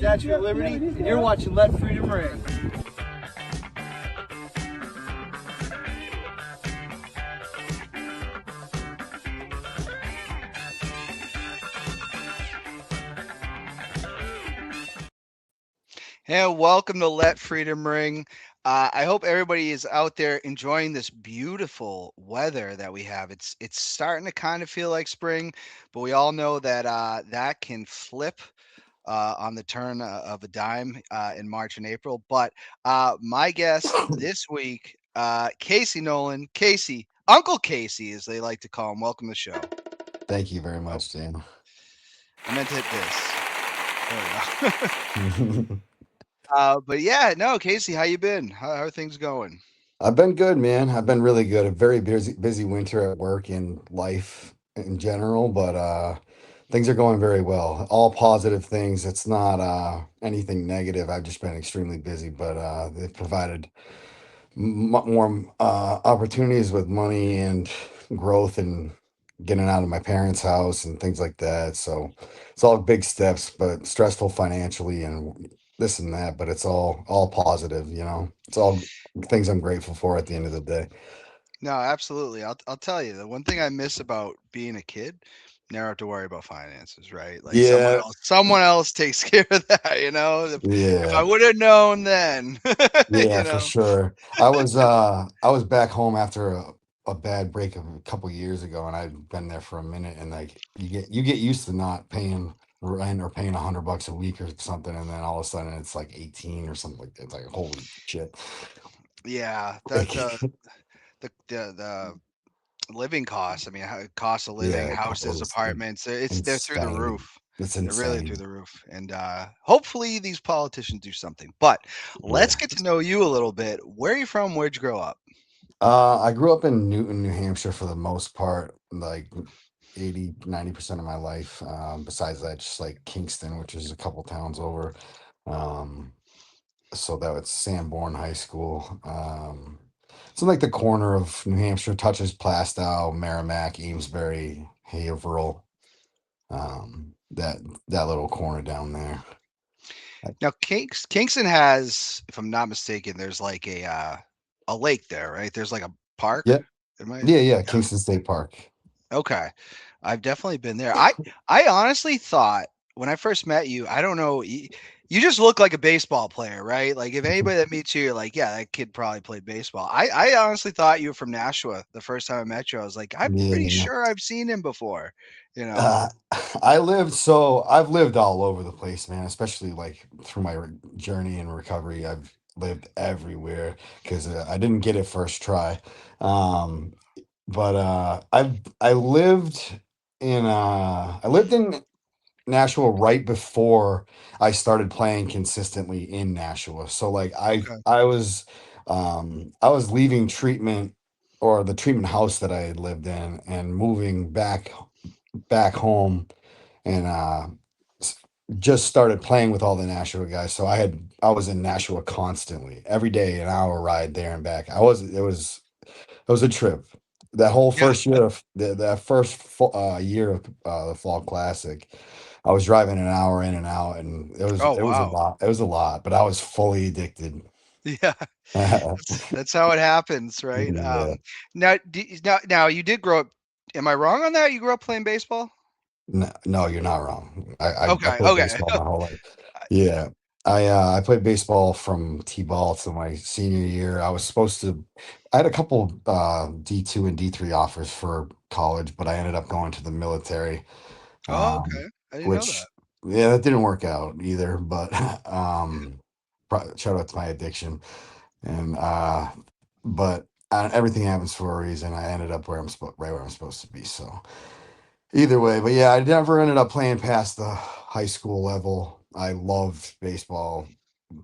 Statue of Liberty, and you're watching Let Freedom Ring. Hey, welcome to Let Freedom Ring. I hope everybody is out there enjoying this beautiful weather that we have. It's starting to kind of feel like spring, but we all know that that can flip on the turn of a dime in March and April. But my guest this week, Casey Nolan, Casey, Uncle Casey, as they like to call him. Welcome to the show. Thank you very Oh, much, Dan. I meant to hit this. There we go. I've But yeah, no, Casey, how you been? How are things going? been good, man. I've been really good. A very busy winter at work and life in general, but things are going very well. All positive things. It's not anything negative. I've just been extremely busy, but they've provided more opportunities with money and growth and getting out of my parents' house and things like that. So it's all big steps, but stressful financially and this and that. But it's all positive, you know. It's all things I'm grateful for at the end of the day. No, absolutely. I'll tell you, the one thing I miss about being a kid, never have to worry about finances, right? Like Yeah, someone else takes care of that, If I yeah. would have known then, Yeah, you for know. sure. I was back home after a bad break of a couple years ago, and I'd been there for a minute, and like you get used to not paying rent or paying $100 a week or something, and then all of a sudden it's like 18 or something like that. It's like holy shit. Yeah, that Like, the living costs. I mean, cost of living, yeah, houses, apartments, they're through the insane. roof. It's They're really through insane. the roof. And hopefully these politicians do something. But let's Yeah. get to know you a little bit. Where are you from? Where'd you grow up? I grew up in Newton, New Hampshire for the most part, like 80-90% of my life. Besides that, just like Kingston, which is a couple towns over. Um, so that was Sanborn High School. It's in like the corner of New Hampshire, touches Plastow, Merrimack, Amesbury, Haverhill. That little corner down there. Now, Kingston has, if I'm not mistaken, there's like a lake there, right? There's like a park. Yeah, Am I? yeah. Yeah. Kingston State Park. Okay. I've definitely been there. I honestly thought when I first met you, I don't know, you just look like a baseball player, right? Like if anybody that meets you, you're like, yeah, that kid probably played baseball. I honestly thought you were from Nashua the first time I met you. I was like, I'm pretty Yeah. sure I've seen him before, you know. Uh, I've lived all over the place, man, especially like through my journey and recovery. I've lived everywhere because I didn't get it first try. Um, but I lived in Nashua right before I started playing consistently in Nashua. So like Okay. I was leaving treatment or the treatment house that I had lived in and moving back home and s- just started playing with all the Nashua guys. So I was in Nashua constantly, every day, an hour ride there and back. It was a trip. That whole Yeah. first year of that first year of the Fall Classic, I was driving an hour in and out, and Oh, it was a wow. lot. It was a lot, but I was fully addicted. Yeah. That's how it happens, right? Yeah. Now you did grow up. Am I wrong on that? You grew up playing baseball? No, no, you're not wrong. I Okay, played okay. baseball my whole life. Yeah. I played baseball from T-ball to my senior year. I had a couple D2 and D3 offers for college, but I ended up going to the military. Oh, okay. I didn't know that. Which yeah, that didn't work out either, but shout out to my addiction. And but everything happens for a reason. I ended up right where I'm supposed to be. So either way, but yeah, I never ended up playing past the high school level. I loved baseball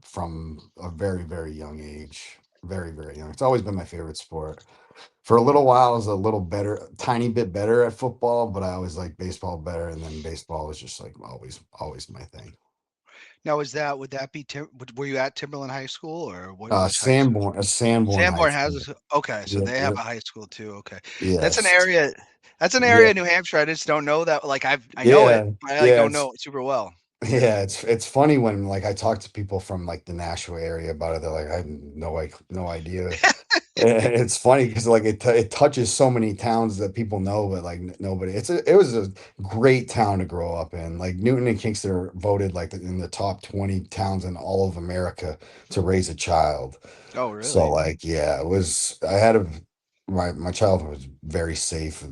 from a very young age. Very young. It's always been my favorite sport. For a little while, I was a little better, tiny bit better at football, but I always liked baseball better. And then baseball was just like always my thing. Now, would that be were you at Timberland High School or which high school? Sanborn High Sanborn has School. okay, so Yep, they have yep. a high school too. Okay, that's an Yes. area. That's an area Yeah. in New Hampshire. I just don't know that. Like I know it, Yeah. but I like Yeah. don't know it super well. Yeah, it's funny when like I talk to people from like the Nashua area about it. They're like, I have no idea. And it's funny because like it touches so many towns that people know, but like nobody. It was a great town to grow up in. Like Newton and Kingston are voted like in the top 20 towns in all of America to raise a child. Oh, So really? like yeah, it was. I had a my childhood was very safe.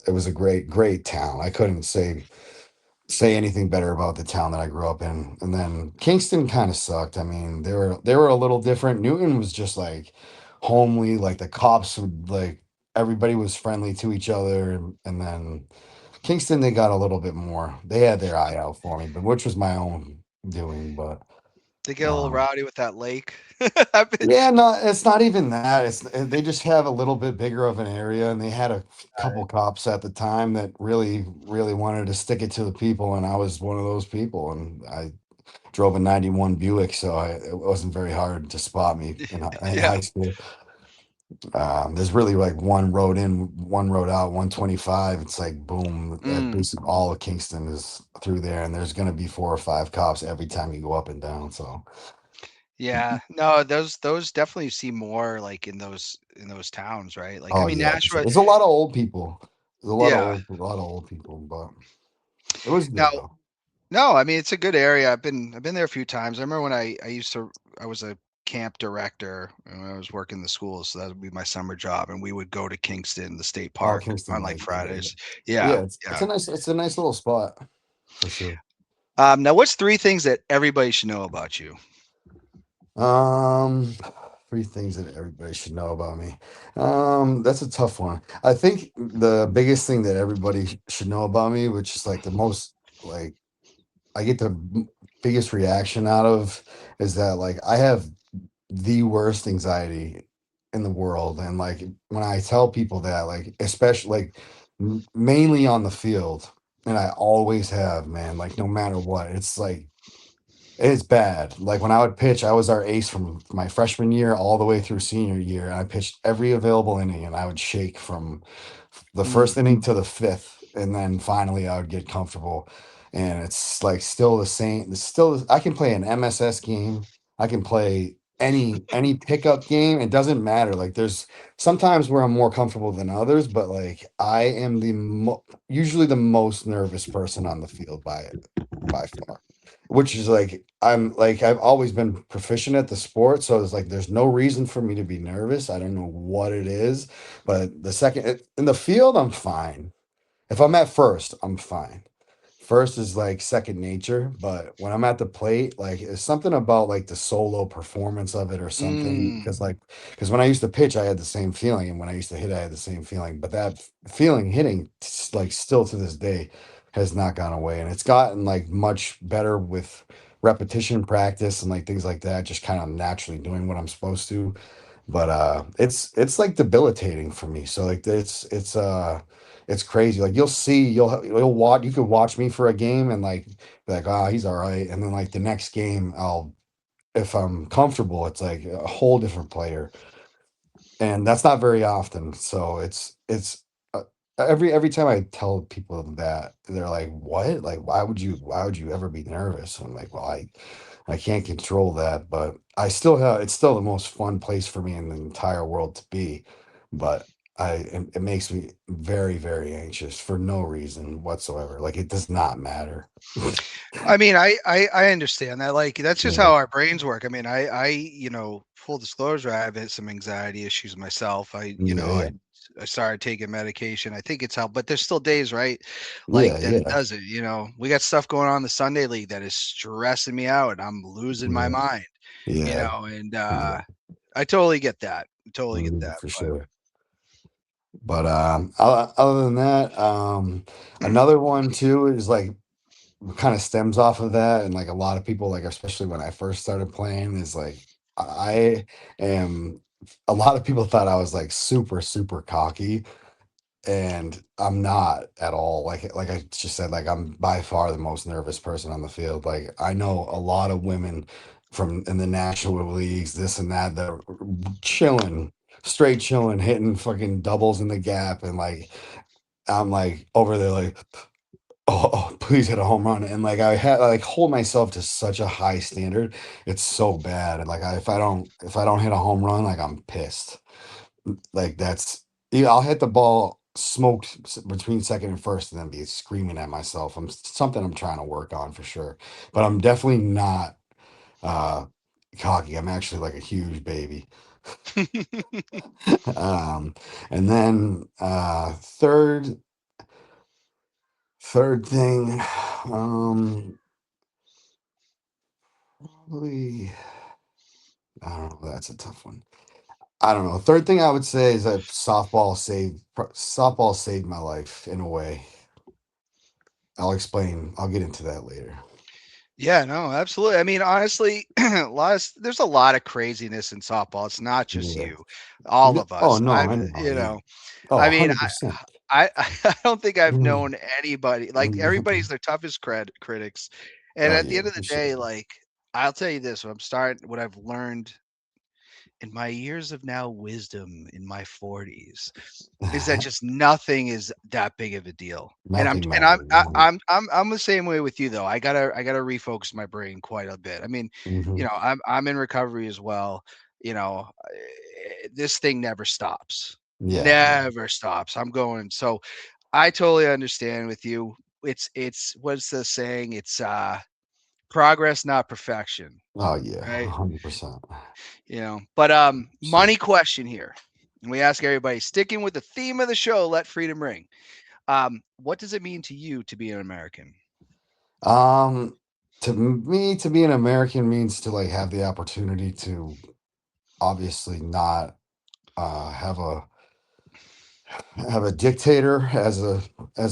It was a great town. I couldn't say anything better about the town that I grew up in. And then Kingston kind of sucked. I mean, they were a little different. Newton was just like homely, like the cops would like everybody was friendly to each other. And then Kingston, they got a little bit more. They had their eye out for me, but which was my own doing. But They get a little um rowdy with that lake. I've been- yeah, no, it's not even that. They just have a little bit bigger of an area, and they had a couple cops at the time that really wanted to stick it to the people, and I was one of those people, and I drove a '91 Buick, so it wasn't very hard to spot me in yeah. high school. There's really like one road in, one road out, 125. It's like boom, Mm. basically all of Kingston is through there, and there's gonna be 4 or 5 cops every time you go up and down. So Yeah. No, those definitely you see more like in those towns, right? Like I oh mean yeah, for sure. Nashua, There's a lot of old people. There's yeah. a lot of old people, but it was Now, good though. no, I mean it's a good area. I've been there a few times. I remember when I was a camp director and I was working the schools, so that would be my summer job, and we would go to Kingston, the state Oh, park Kingston on like Lake, yeah, yeah, Fridays. Yeah, yeah. It's yeah. a nice little spot for sure. Now what's three things that everybody should know about you? Um, 3 things that everybody should know about me. That's a tough one. I think the biggest thing that everybody should know about me, which is like the most like I get the biggest reaction out of, is that like I have the worst anxiety in the world. And like when I tell people that, like, especially like mainly on the field, and I always have, man, like no matter what, it's bad. Like when I would pitch, I was our ace from my freshman year all the way through senior year. And I pitched every available inning, and I would shake from the Mm, first inning to the fifth. And then finally I would get comfortable. And it's like still the same. It's still, I can play an MSS game. I can play any pickup game. It doesn't matter. Like there's sometimes where I'm more comfortable than others, but like I am usually the most nervous person on the field by far, which is like I've always been proficient at the sport, so it's like there's no reason for me to be nervous. I don't know what it is, but in the field I'm fine. If I'm at first, I'm fine. First is like second nature, but when I'm at the plate, like it's something about like the solo performance of it or something. mm. Because when I used to pitch, I had the same feeling, and when I used to hit, I had the same feeling. But that feeling hitting, like still to this day, has not gone away, and it's gotten like much better with repetition practice and like things like that. Just kind of naturally doing what I'm supposed to, but it's like debilitating for me. So like it's crazy. Like you'll watch, you could watch me for a game and like be like, ah, he's all right, and then like the next game, I'll, if I'm comfortable, it's like a whole different player, and that's not very often. So it's every time I tell people that, they're like, "What? Like, why would you ever be nervous?" I'm like, "Well, I can't control that, but I still have. It's still the most fun place for me in the entire world to be, but." It makes me very anxious for no reason whatsoever. Like it does not matter. I mean, I understand that. Like that's just Yeah, how our brains work. I mean, full disclosure, I have had some anxiety issues myself. yeah, yeah, I started taking medication. I think it's helped, but there's still days, right? yeah, Like that it yeah, doesn't. We got stuff going on in the Sunday league that is stressing me out, and I'm losing my yeah, mind. yeah, And yeah, I totally get that. I totally get that. for sure. But other than that, But another one too is like kind of stems off of that, and like a lot of people, like especially when I first started playing, is like I am. A lot of people thought I was like super cocky, and I'm not at all. Like I just said, like I'm by far the most nervous person on the field. Like I know a lot of women from in the national leagues, this and that, that are chilling, straight chilling, hitting fucking doubles in the gap, and like I'm like over there like please hit a home run. And like I like hold myself to such a high standard. It's so bad. And like if I don't hit a home run, like I'm pissed. Like that's yeah, I'll hit the ball smoked between second and first and then be screaming at myself. Something I'm trying to work on for sure. But I'm definitely not uh cocky. I'm actually like a huge baby. um and then third thing, probably I don't know, that's a tough one. I don't know. Third thing I would say is that softball saved my life in a way. I'll explain. I'll get into that later. Yeah, no, absolutely. I mean, honestly, there's a lot of craziness in softball. It's not just Yeah. you, all of Oh us. no, I know. Yeah. Oh, I mean, 100%. I don't think I've Mm. known anybody like everybody's their toughest critics. And Oh at the yeah, end of the for day, sure. like I'll tell you this, what I've learned in my years of now wisdom in my 40s is that just nothing is that big of a deal. And Nothing matters. I'm the same way with you though. I gotta refocus my brain quite a bit. I mean, Hmm. I'm in recovery as well. This thing never stops. Yeah. Never stops. I'm going so I totally understand with you. It's what's the saying? It's progress, not perfection. Oh yeah, Right. 100%. But So, money question here. And we ask everybody, sticking with the theme of the show, let freedom ring. What does it mean to you to be an American? um, to me, to be an American means to like have the opportunity to obviously not have a dictator as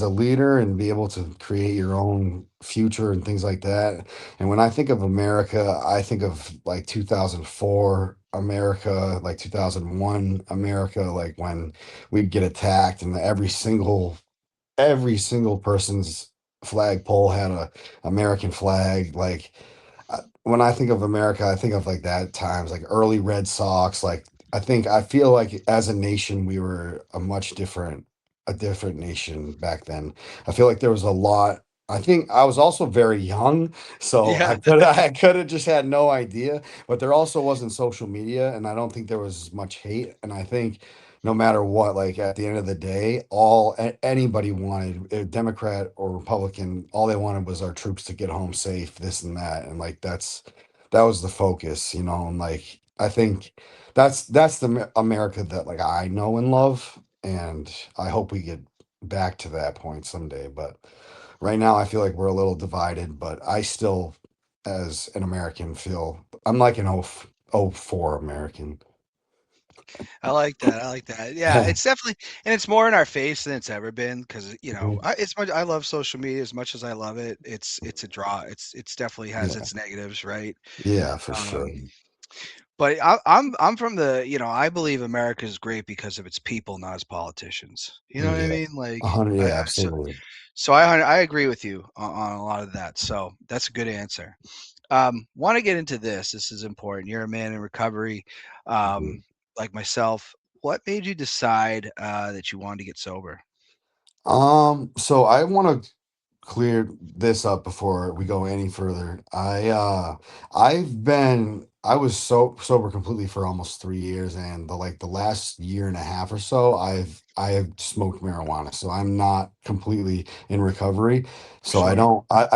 a leader and be able to create your own future and things like that. And when I think of America, I think of like 2004 America, like 2001 America, like when we'd get attacked and every single person's flagpole had a American flag. Like when I think of America, I think of like that times, like early Red Sox. Like I feel like as a nation, we were a different nation back then. I feel like there was a lot. I think I was also very young, so Yeah. I could have just had no idea. But there also wasn't social media, and I don't think there was much hate. And I think no matter what, like at the end of the day, anybody wanted, Democrat or Republican, all they wanted was our troops to get home safe, this and that, and like that was the focus, and like I think that's the America that like I know and love, and I hope we get back to that point someday. But right now, I feel like we're a little divided, but I still, as an American, feel I'm like an '04 American. I like that. I like that. Yeah, it's definitely, and it's more in our face than it's ever been because Mhm. it's much. I love social media as much as I love it. It's a draw. It's definitely has Yeah, its negatives, right? yeah, for Um, sure. but I'm from I believe America is great because of its people, not its politicians. You know what I Yeah, mean? Like, 100. I Yeah, so absolutely. so I agree with you on a lot of that. So that's a good answer. Want to get into this? This is important. You're a man in recovery, Mhm. like myself. What made you decide that you wanted to get sober? So I want to clear this up before we go any further. I was sober completely for almost 3 years, and the last year and a half or so, I have smoked marijuana. So I'm not completely in recovery. So Sure. I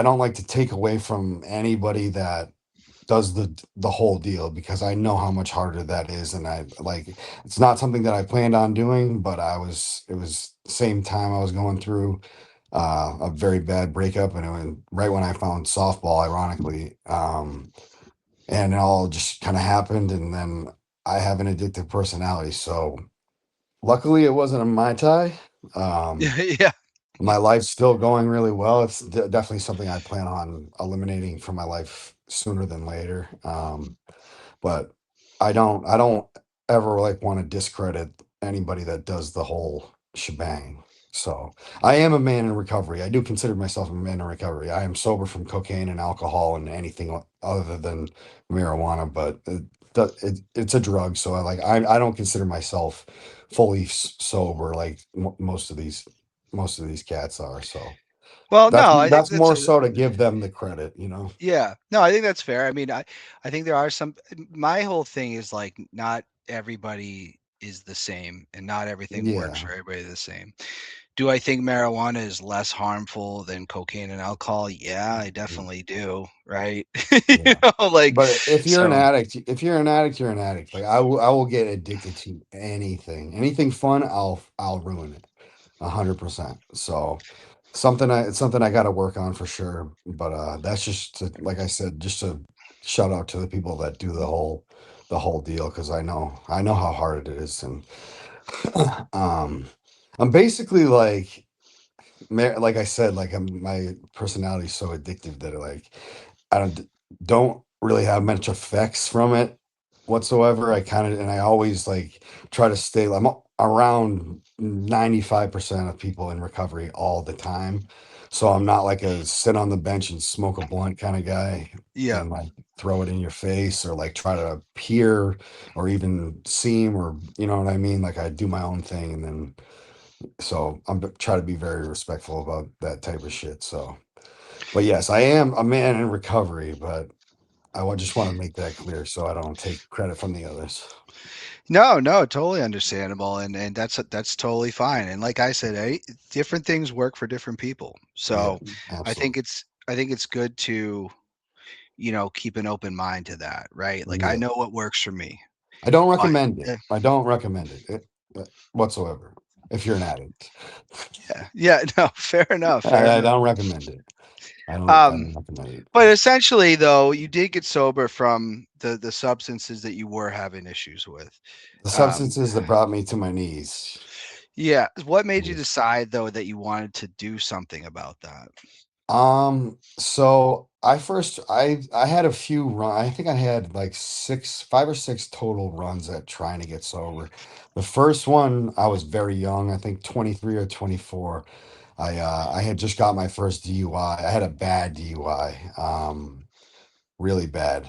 don't like to take away from anybody that does the whole deal because I know how much harder that is, and I like it's not something that I planned on doing, but it was the same time I was going through a very bad breakup, and it was right when I found softball, ironically, and it all just kind of happened, and then I have an addictive personality, so luckily it wasn't a Mai Tai. Um, Yeah. my life's still going really well. It's definitely something I plan on eliminating from my life sooner than later. But I don't ever like want to discredit anybody that does the whole shebang. So I am a man in recovery. I do consider myself a man in recovery. I am sober from cocaine and alcohol and anything other than marijuana, but it's a drug. So I don't consider myself fully sober like most of these cats are. So Well, That's no, I think that's that's more so to give them the credit, yeah. No, I think that's fair. I mean, I think there are some. My whole thing is like not everybody is the same, and not everything works Yeah, for everybody the same. Do I think marijuana is less harmful than cocaine and alcohol? Yeah, I definitely do. Right? You yeah. know, like But if you're an so. addict, if you're an addict, you're an addict. Like I will get addicted to anything fun. I'll ruin it, 100%. So it's something I got to work on for sure. But that's just like I said, just to shout out to the people that do the whole deal because I know how hard it is, and um, I'm basically like I said, like my personality is so addictive that like I don't really have much effects from it whatsoever. I always like try to stay. Around 95% of people in recovery all the time, so I'm not like a sit on the bench and smoke a blunt kind of guy Yeah. and like throw it in your face or like try to peer or even seem or you know what I mean. Like I do my own thing and then so try to be very respectful about that type of shit. So, but yes, I am a man in recovery, but just want to make that clear so I don't take credit from the others. No, no, totally understandable, and that's totally fine. And like I said, different things work for different people. Yeah, So absolutely. I think it's good to keep an open mind to that, right? Like I Yeah, know what works for me, I don't but recommend it. I don't recommend whatsoever. If you're an addict, yeah, yeah, no, fair enough, fair I enough. don't recommend it. I Um, don't recommend it. but essentially, though, you did get sober from the substances that you were having issues with. The Um, substances that brought me to my knees. yeah, what made you Yes. decide though that you wanted to do something about that? So I had a few I think I had like 5 or 6 total runs at trying to get sober. The first one, I was very young, I think 23 or 24. I had just got my first DUI. I had a bad DUI, really bad.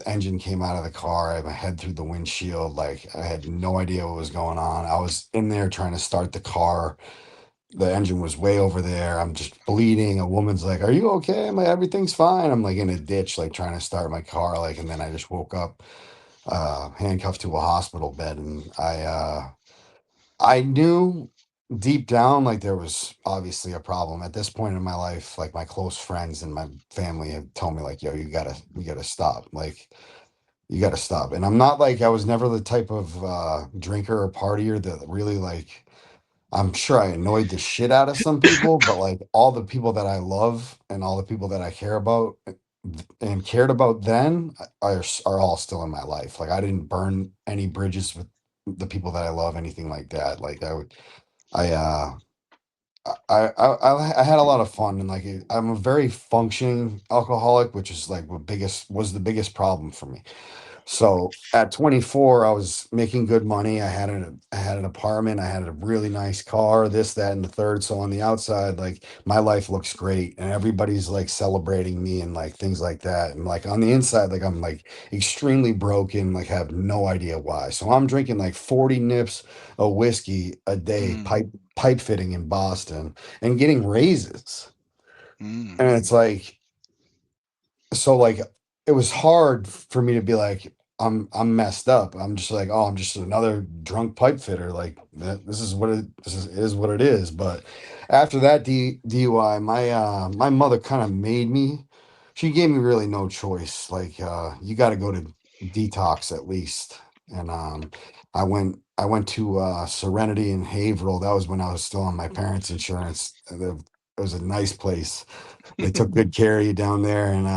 Engine came out of the car. I had my head through the windshield. Like I had no idea what was going on. I was in there trying to start the car, the engine was way over there. I'm just bleeding. A woman's like, "Are you okay?" I'm like, "Everything's fine." I'm like in a ditch, like trying to start my car, like, and then I just woke up, handcuffed to a hospital bed, and I knew deep down like there was obviously a problem at this point in my life. Like my close friends and my family had told me, like, "Yo, you gotta stop. Like, you gotta stop." And I'm not like I was never the type of drinker or partier that really like I'm sure I annoyed the shit out of some people, but like all the people that I love and all the people that I care about and cared about then are all still in my life. Like I didn't burn any bridges with the people that I love, anything like that. Like I, uh, I had a lot of fun and like I'm a very functioning alcoholic, which is like was the biggest problem for me. So at 24, I was making good money. I had an apartment. I had a really nice car, this, that, and the third. So on the outside, like my life looks great and everybody's like celebrating me and like things like that. And like on the inside, like I'm like extremely broken, like have no idea why. So I'm drinking like 40 nips of whiskey a day, Mm, pipe fitting in Boston and getting raises. mm, And it's like so like it was hard for me to be like I'm messed up. I'm just like, oh, I'm just another drunk pipe fitter. Like this is what it is. But after that DUI, my mother kind of made me. She gave me really no choice. Like you got to go to detox at least. And I went to Serenity in Haverhill. That was when I was still on my parents' insurance. It was a nice place. They took good care of you down there, and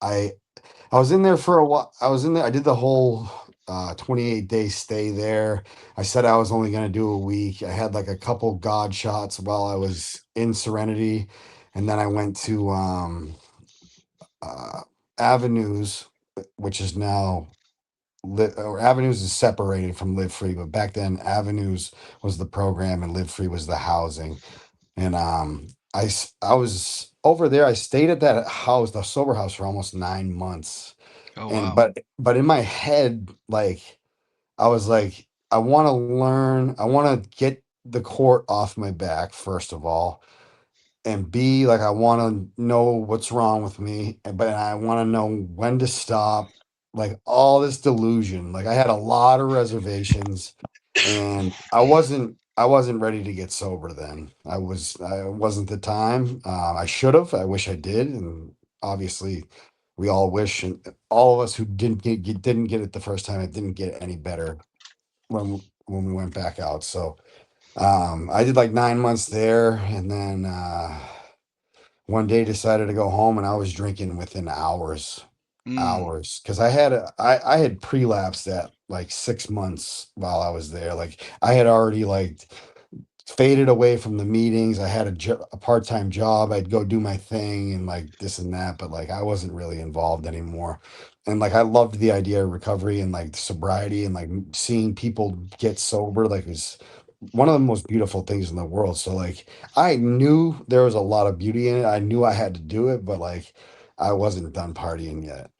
I I was in there for a while. I was in there. I did the whole 28-day stay there. I said I was only going to do a week. I had like a couple God shots while I was in Serenity, and then I went to uh, Avenues, which is now or Avenues is separated from Live Free, but back then Avenues was the program and Live Free was the housing. And I was over there. I stayed at that house, the sober house, for almost 9 months. oh And wow. but in my head, like I was like, I want to learn. I want to get the court off my back first of all, and B, like I want to know what's wrong with me, but I want to know when to stop. Like all this delusion. Like I had a lot of reservations, and I wasn't ready to get sober then. I wasn't the time. I should have. I wish I did, and obviously, we all wish, and all of us who didn't get it the first time, it didn't get any better when we went back out. So I did like 9 months there, and then one day decided to go home, and I was drinking within hours, Mm. hours, because I had prelapsed at like 6 months while I was there. Like I had already like faded away from the meetings. I had a part-time job. I'd go do my thing and like this and that, but like I wasn't really involved anymore. And like I loved the idea of recovery and like sobriety and like seeing people get sober. Like it's one of the most beautiful things in the world. So like I knew there was a lot of beauty in it. I knew I had to do it, but like I wasn't done partying yet.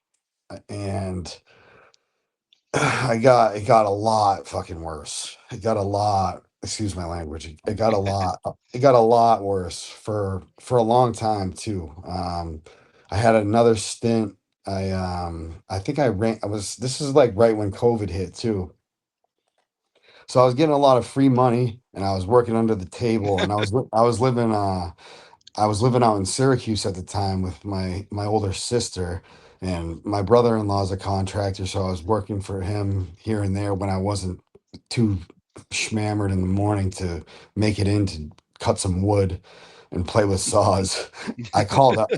And it got a lot fucking worse. It got a lot, excuse my language. It got a lot worse for a long time too. I had another stint. I think I was this is like right when COVID hit too. So I was getting a lot of free money and I was working under the table and I was living out in Syracuse at the time with my older sister, and my brother-in-law is a contractor, so I was working for him here and there when I wasn't too schmammered in the morning to make it in to cut some wood and play with saws. I called out.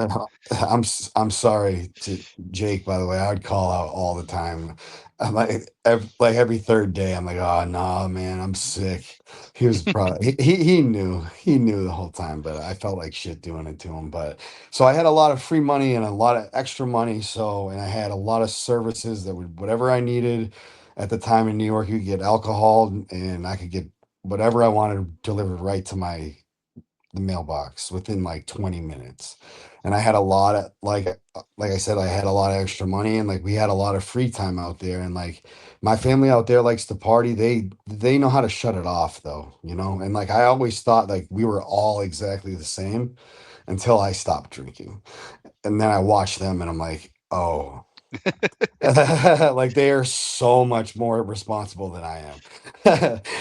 I'm sorry to Jake, by the way. I would call out all the time. I'm like every third day. I'm like, oh no, man, I'm sick. He was probably he knew the whole time, but I felt like shit doing it to him. But so I had a lot of free money and a lot of extra money. So and I had a lot of services that would whatever I needed at the time in New York. You could get alcohol and I could get whatever I wanted delivered right to the mailbox within like 20 minutes. And I had a lot of like I said, I had a lot of extra money and like we had a lot of free time out there. And like my family out there likes to party. They know how to shut it off though, you know? And like I always thought like we were all exactly the same until I stopped drinking. And then I watched them and I'm like, oh, like they are so much more responsible than I am.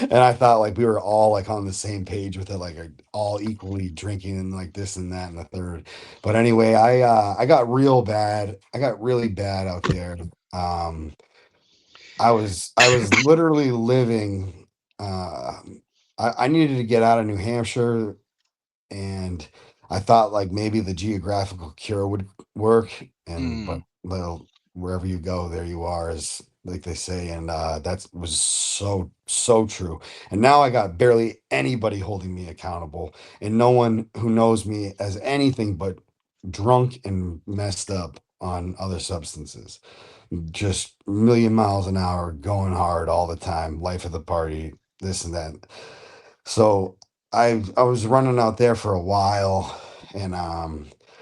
And I thought like we were all like on the same page with it, like all equally drinking and like this and that and the third. But anyway, I got real bad. I got really bad out there. Um I was literally living I needed to get out of New Hampshire and I thought like maybe the geographical cure would work, and but Mm. well, wherever you go, there you are, as like they say, and that was so true. And now I got barely anybody holding me accountable, and no one who knows me as anything but drunk and messed up on other substances. Just a million miles an hour, going hard all the time, life of the party, this and that. So I was running out there for a while, and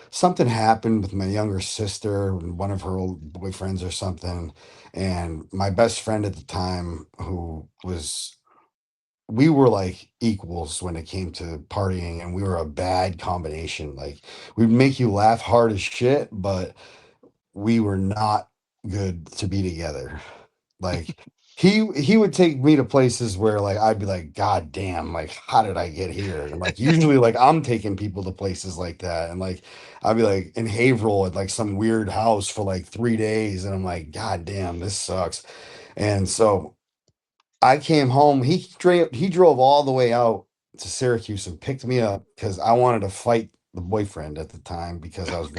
something happened with my younger sister and one of her old boyfriends or something, and my best friend at the time, who was we were like equals when it came to partying, and we were a bad combination. Like we'd make you laugh hard as shit, but we were not good to be together. Like he would take me to places where like I'd be like, God damn, like how did I get here? And like usually like I'm taking people to places like that. And like I'd be like in Haverhill at like some weird house for like 3 days. And I'm like, God damn, this sucks. And so I came home. He drove all the way out to Syracuse and picked me up because I wanted to fight the boyfriend at the time because I was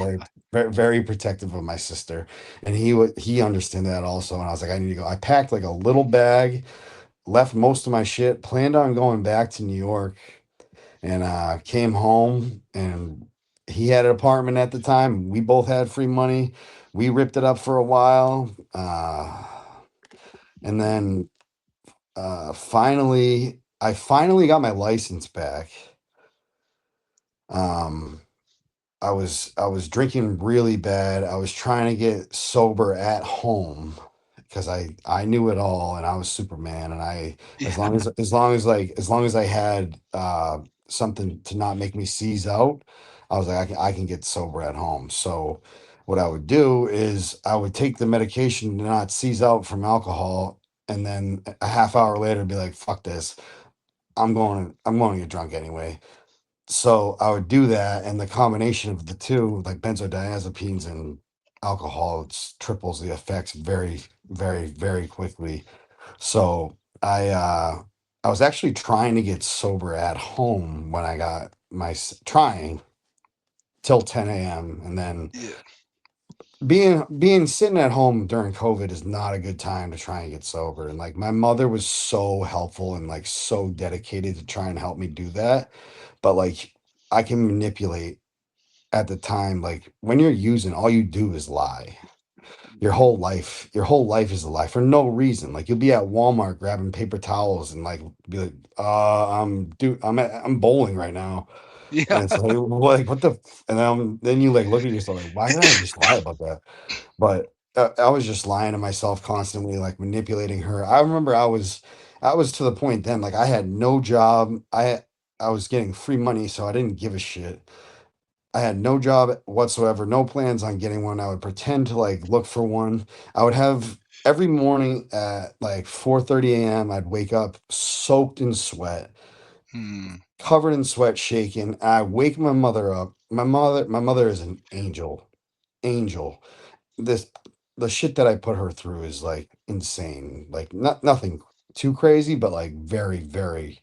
very protective of my sister, and he understood that also. And I was like, I need to go. I packed like a little bag, left most of my shit, planned on going back to New York, and came home. And he had an apartment at the time. We both had free money. We ripped it up for a while, and then I finally got my license back. um I was drinking really bad. I was trying to get sober at home because I knew it all and I was Superman, and I Yeah. as long as I had something to not make me seize out, I was like, I can get sober at home. So what I would do is I would take the medication to not seize out from alcohol, and then a half hour later be like, fuck this. I'm going to get drunk anyway. So I would do that, and the combination of the two, like benzodiazepines and alcohol, triples the effects very, very, very quickly. So I was actually trying to get sober at home when I got trying till 10 a.m. and then Yeah. being sitting at home during COVID is not a good time to try and get sober. And like my mother was so helpful and like so dedicated to try and help me do that. But like I can manipulate at the time, like when you're using, all you do is lie. Your whole life is a lie for no reason. Like you'll be at Walmart grabbing paper towels and like be like, I'm bowling right now. Yeah. And it's like what the and then you like look at yourself like, why did I just lie about that? But I was just lying to myself constantly, like manipulating her. I remember I was to the point then, like I had no job. I was getting free money, so I didn't give a shit. I had no job whatsoever, no plans on getting one. I would pretend to like look for one. I would have every morning at like 4:30 a.m. I'd wake up soaked in sweat, Hmm. covered in sweat, shaking. I wake my mother up. My mother is an angel. Angel. This the shit that I put her through is like insane. Like nothing too crazy, but like very, very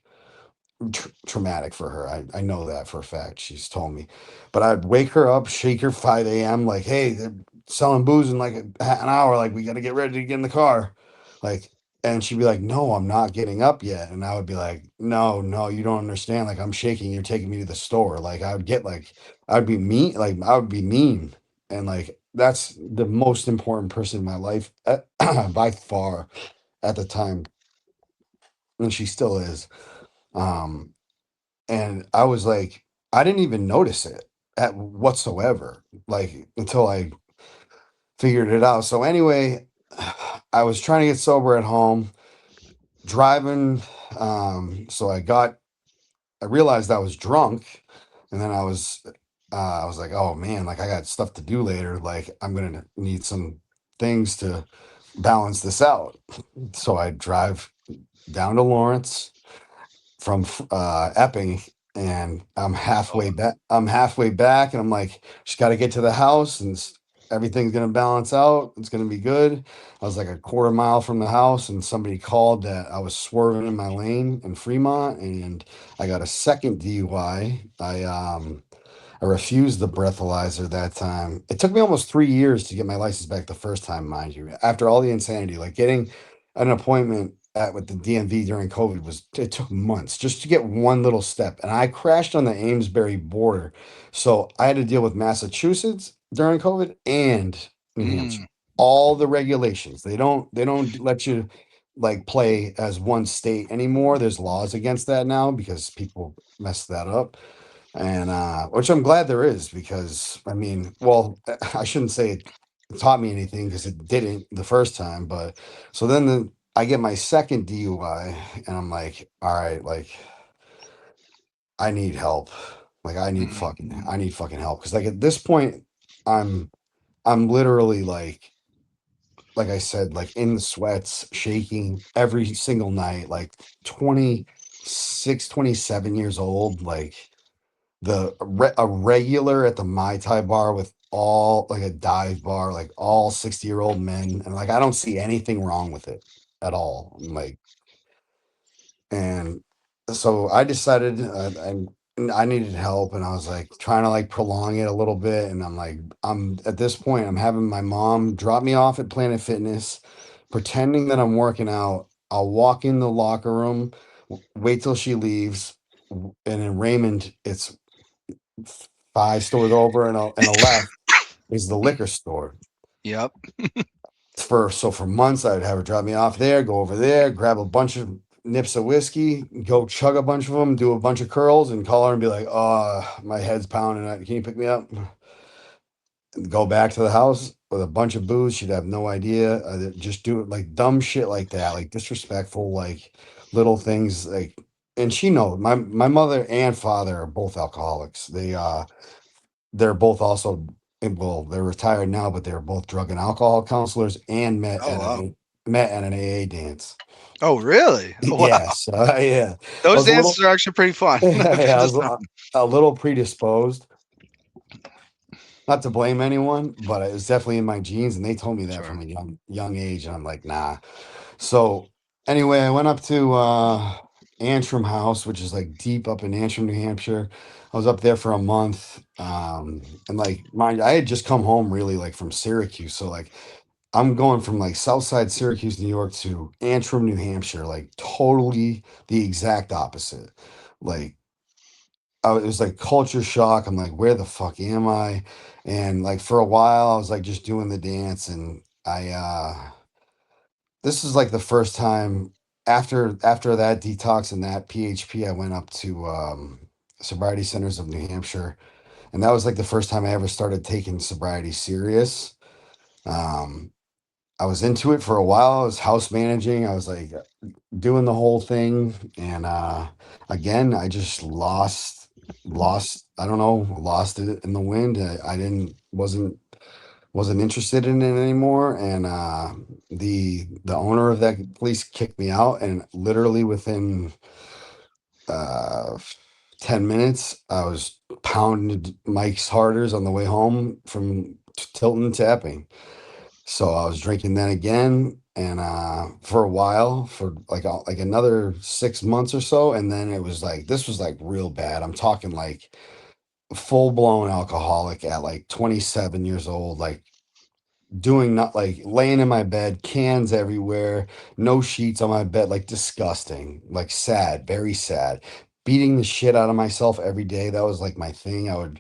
traumatic for her. I know that for a fact. She's told me. But I'd wake her up, shake her 5 a.m. like, hey, they're selling booze in like an hour. Like, we got to get ready to get in the car. Like, and she'd be like, no, I'm not getting up yet. And I would be like, no, no, you don't understand. Like, I'm shaking. You're taking me to the store. Like, I'd be mean. Like, I would be mean. And like, that's the most important person in my life by far at the time. And she still is. Um, and I was like, I didn't even notice it at whatsoever, like until I figured it out. So anyway, I was trying to get sober at home, driving. So I realized I was drunk, and then I was like, oh man, like I got stuff to do later. Like I'm gonna need some things to balance this out. So I drive down to Lawrence from Epping, and I'm halfway Oh. back. I'm halfway back, and I'm like, just got to get to the house, and everything's gonna balance out. It's gonna be good. I was like a quarter mile from the house, and somebody called that I was swerving in my lane in Fremont, and I got a second DUI. I refused the breathalyzer that time. It took me almost 3 years to get my license back the first time, mind you. After all the insanity, like getting an appointment with the DMV during COVID it took months just to get one little step. And I crashed on the Amesbury border. So I had to deal with Massachusetts during COVID and New Hampshire. Mm. All the regulations. They don't let you like play as one state anymore. There's laws against that now because people messed that up, and which I'm glad there is, because I mean, well, I shouldn't say it taught me anything because it didn't the first time. But so then I get my second DUI, and I'm like, all right, like I need help. Like Mm. I need fucking help, because like at this point I'm I'm literally like I said, like in the sweats, shaking every single night, like 26, 27 years old, like a regular at the Mai Tai bar with all like a dive bar, like all 60-year-old men. And like I don't see anything wrong with it at all. I'm like, and so I decided I needed help, and I was like trying to like prolong it a little bit. And I'm like, I'm at this point, I'm having my mom drop me off at Planet Fitness, pretending that I'm working out. I'll walk in the locker room, wait till she leaves, and in Raymond, it's 5 stores over and a left is the liquor store. Yep. For months, I'd have her drop me off there, go over there, grab a bunch of nips of whiskey, go chug a bunch of them, do a bunch of curls, and call her and be like, "Oh, my head's pounding. Can you pick me up?" And go back to the house with a bunch of booze. She'd have no idea. Just do it like dumb shit like that, like disrespectful, like little things. Like and she knows my mother and father are both alcoholics. They're both also, well, they're retired now, but they're both drug and alcohol counselors and Oh wow. met at an AA dance. Oh really? Wow. Yes, yeah. I Those was a dances little, are actually pretty fun. yeah, I Just was a little predisposed. Not to blame anyone, but it was definitely in my genes, and they told me that from sure. a young age, and I'm like, nah. So anyway, I went up to Antrim House, which is like deep up in Antrim, New Hampshire. I was up there for a month, and like mind, I had just come home really like from Syracuse, so like I'm going from like Southside Syracuse, New York to Antrim, New Hampshire, like totally the exact opposite. Like it was like culture shock. I'm like, where the fuck am I? And like for a while, I was like just doing the dance, and this is like the first time after that detox and that PHP, I went up to sobriety centers of New Hampshire, and that was like the first time I ever started taking sobriety serious. Um, I was into it for a while. I was house managing. I was like doing the whole thing, and again, I just lost. I don't know, lost it in the wind. I didn't wasn't interested in it anymore, and the owner of that place kicked me out, and literally within uh 10 minutes I was pounding Mike's Harders on the way home from Tilton to Epping. So I was drinking then again, and for a while, for like another 6 months or so, and then it was like this was like real bad. I'm talking like full blown alcoholic at like 27 years old, like doing not like laying in my bed, cans everywhere, no sheets on my bed, like disgusting, like sad, very sad. Beating the shit out of myself every day. That was like my thing. I would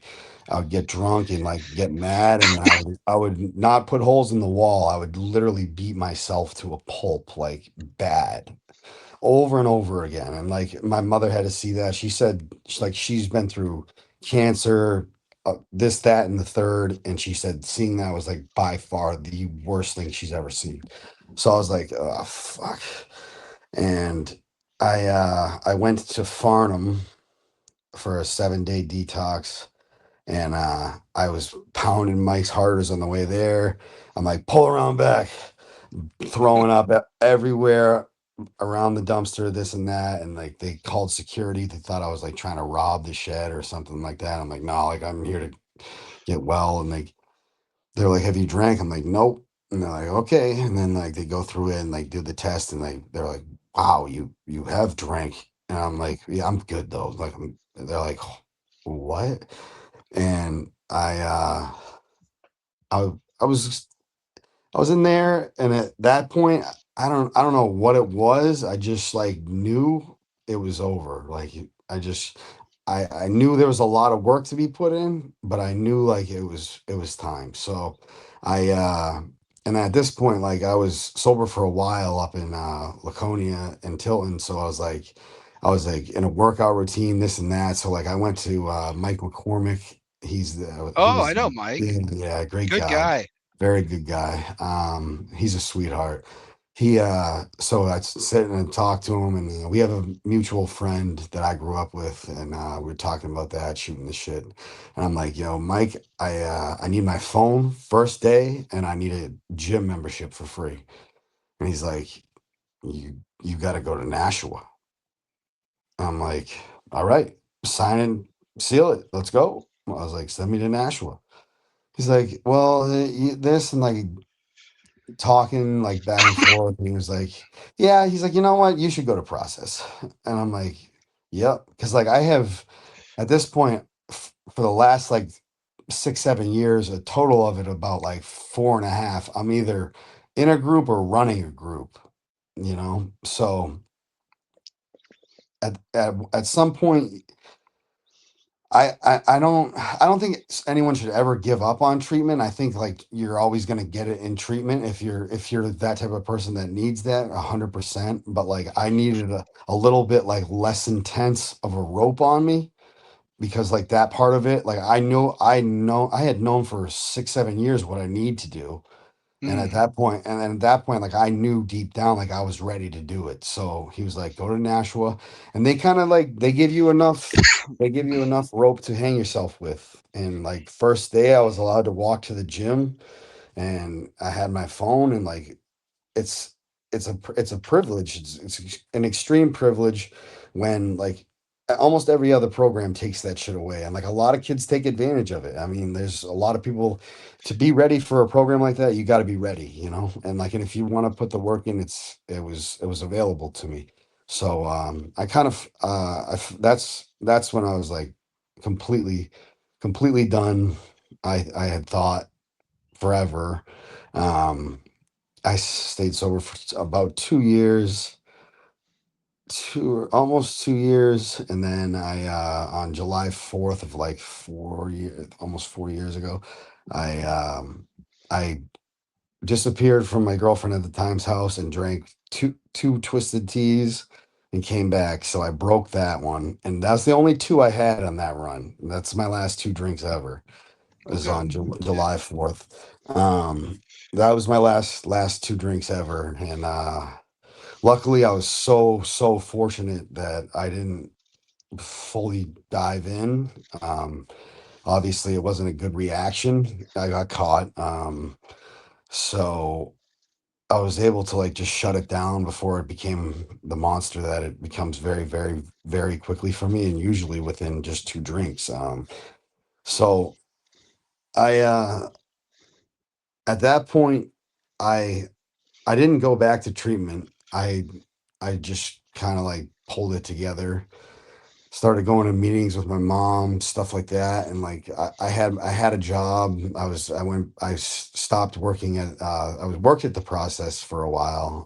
get drunk and like get mad, and then I would not put holes in the wall. I would literally beat myself to a pulp, like bad, over and over again. And like my mother had to see that. She said like she's been through cancer, this, that, and the third, and she said seeing that was like by far the worst thing she's ever seen. So I was like, oh fuck. And I went to Farnham for a 7-day detox, and I was pounding Mike's Harders on the way there. I'm like, pull around back, throwing up everywhere around the dumpster, this and that. And like they called security. They thought I was like trying to rob the shed or something like that. I'm like, no, like I'm here to get well. And like they're like, have you drank? I'm like, nope. And they're like, okay. And then like they go through it and like do the test, and like they're like, wow, you have drank. And I'm like, yeah, I'm good though. Like they're like, what? And I I was I was in there, and at that point, I don't know what it was. I just like knew it was over. Like I knew there was a lot of work to be put in, but I knew like it was time. So I and at this point, like I was sober for a while up in Laconia and Tilton. So I was like in a workout routine, this and that. So like I went to Mike McCormick. He Oh, I was know Mike. yeah, great Good guy, guy. very good guy. He's a sweetheart. So I sit and talk to him, and we have a mutual friend that I grew up with, and we are talking about that, shooting the shit. And I'm like, yo, Mike, I need my phone first day, and I need a gym membership for free. And he's like, you got to go to Nashua. I'm like, all right, sign and seal it. Let's go. I was like, send me to Nashua. He's like, well, this and like talking like back and forth. And he was like, yeah, he's like, you know what? You should go to process. And I'm like, yep. Cause like I have at this point for the last like 6, 7 years, a total of it about like 4.5. I'm either in a group or running a group, you know? So at some point I don't think anyone should ever give up on treatment. I think like you're always going to get it in treatment if you're that type of person that needs that 100%. But like I needed a little bit like less intense of a rope on me, because like that part of it, like I know I had known for 6, 7 years what I need to do. And at that point, and then at that point, like I knew deep down, like I was ready to do it. So he was like, go to Nashua. And they kind of like they give you enough rope to hang yourself with. And like first day I was allowed to walk to the gym and I had my phone and like it's it's a privilege. It's an extreme privilege when like almost every other program takes that shit away, and like a lot of kids take advantage of it. I mean, there's a lot of people to be ready for a program like that. You got to be ready, you know. And like, and if you want to put the work in, it was available to me. So I kind of that's when I was like completely completely done. I had thought forever. Um, I stayed sober for about 2 years, almost 2 years, and then I on July 4th of like 4 years, almost 4 years ago, I I disappeared from my girlfriend at the time's house and drank two twisted teas and came back. So I broke that one, and that's the only two I had on that run. That's my last two drinks ever. Is Okay. on Yeah. July 4th. That was my last two drinks ever, and luckily I was so fortunate that I didn't fully dive in. Obviously, it wasn't a good reaction. I got caught, so I was able to like just shut it down before it became the monster that it becomes very quickly for me, and usually within just two drinks. So I at that point, I I didn't go back to treatment. I just kind of like pulled it together. Started going to meetings with my mom, stuff like that, and like I had a job. Stopped working at I was worked at the process for a while.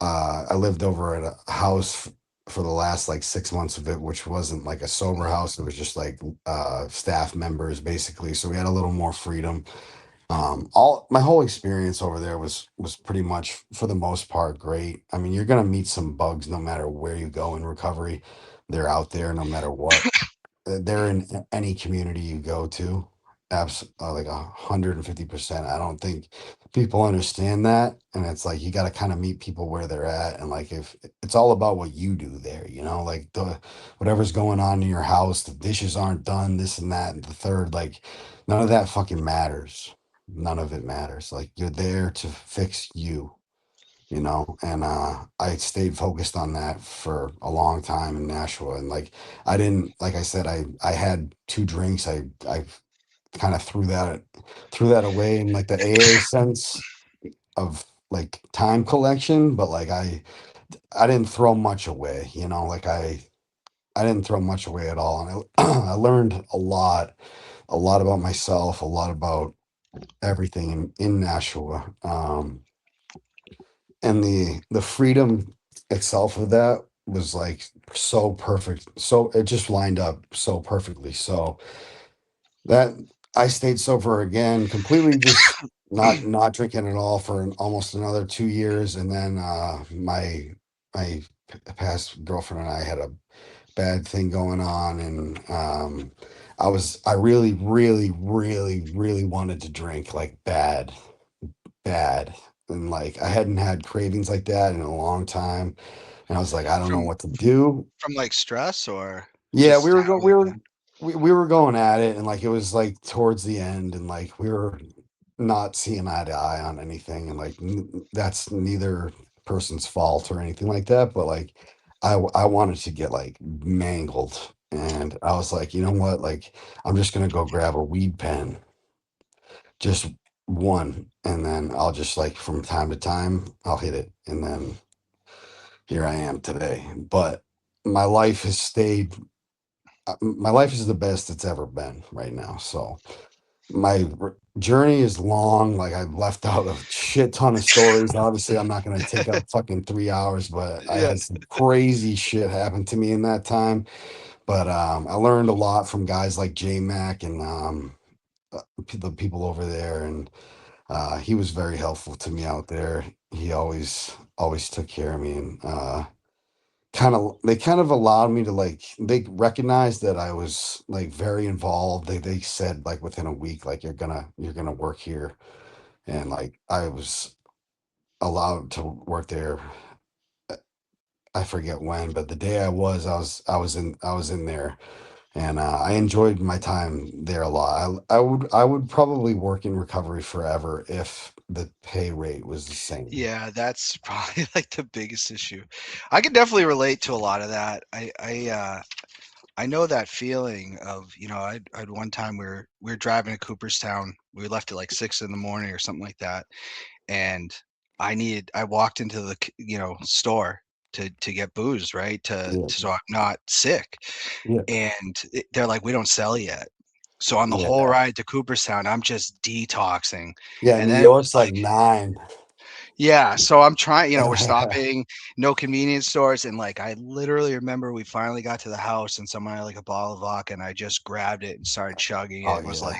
I lived over at a house for the last like 6 months of it, which wasn't like a sober house. It was just like staff members basically. So we had a little more freedom. All my whole experience over there was pretty much for the most part great. I mean, you're gonna meet some bugs no matter where you go in recovery. They're out there no matter what. They're in any community you go to. Like 150%. I don't think people understand that, and it's like you got to kind of meet people where they're at, and like if it's all about what you do there, you know, like the whatever's going on in your house, the dishes aren't done, this and that, and the third, like none of that fucking matters. None of it matters. Like you're there to fix you, you know. And I stayed focused on that for a long time in Nashua, and like I didn't, like I said, I had two drinks. I kind of threw that away in like the AA sense of like time collection, but like I didn't throw much away, you know. Like I didn't throw much away at all, and I learned a lot about myself, a lot about everything in Nashua. And the freedom itself of that was like so perfect, so it just lined up so perfectly. So that I stayed sober again, completely just not drinking at all for almost another 2 years, and then my past girlfriend and I had a bad thing going on, and I really wanted to drink like bad. And like I hadn't had cravings like that in a long time. And I was like, I don't know From what to do. from like stress or Yeah, just having a bad. we were going at it, and like it was like towards the end, and like we were not seeing eye to eye on anything, and like that's neither person's fault or anything like that, but like I wanted to get like mangled, and I was like, you know what, like I'm just gonna go grab a weed pen, just one, and then I'll just like from time to time I'll hit it, and then here I am today. But my life has stayed my life is the best it's ever been right now. So journey is long. Like I've left out a shit ton of stories. Obviously, I'm not going to take up fucking 3 hours, but I Yeah. had some crazy shit happen to me in that time. But I learned a lot from guys like J Mac and the people over there, and he was very helpful to me out there. He always took care of me, and they kind of allowed me to like they recognized that I was like very involved. They said like within a week, like you're gonna work here, and like I was allowed to work there. uh, I forget when, but the day I was in there, and I enjoyed my time there a lot. I would probably work in recovery forever if the pay rate was the same. Yeah, that's probably like the biggest issue. I can definitely relate to a lot of that. I know that feeling of, I'd one time we were driving to Cooperstown. We left at like 6 in the morning or something like that, and I walked into the store to get booze, right? Yeah, So I'm not sick, yeah, and they're like, we don't sell yet. So on the whole yeah, ride to Cooperstown, I'm just detoxing, yeah. and New then it was York's like like, 9. yeah, so I'm trying, we're stopping, no convenience stores, and like I literally remember we finally got to the house and someone had like a bottle of vodka and I just grabbed it and started chugging it Oh and yeah.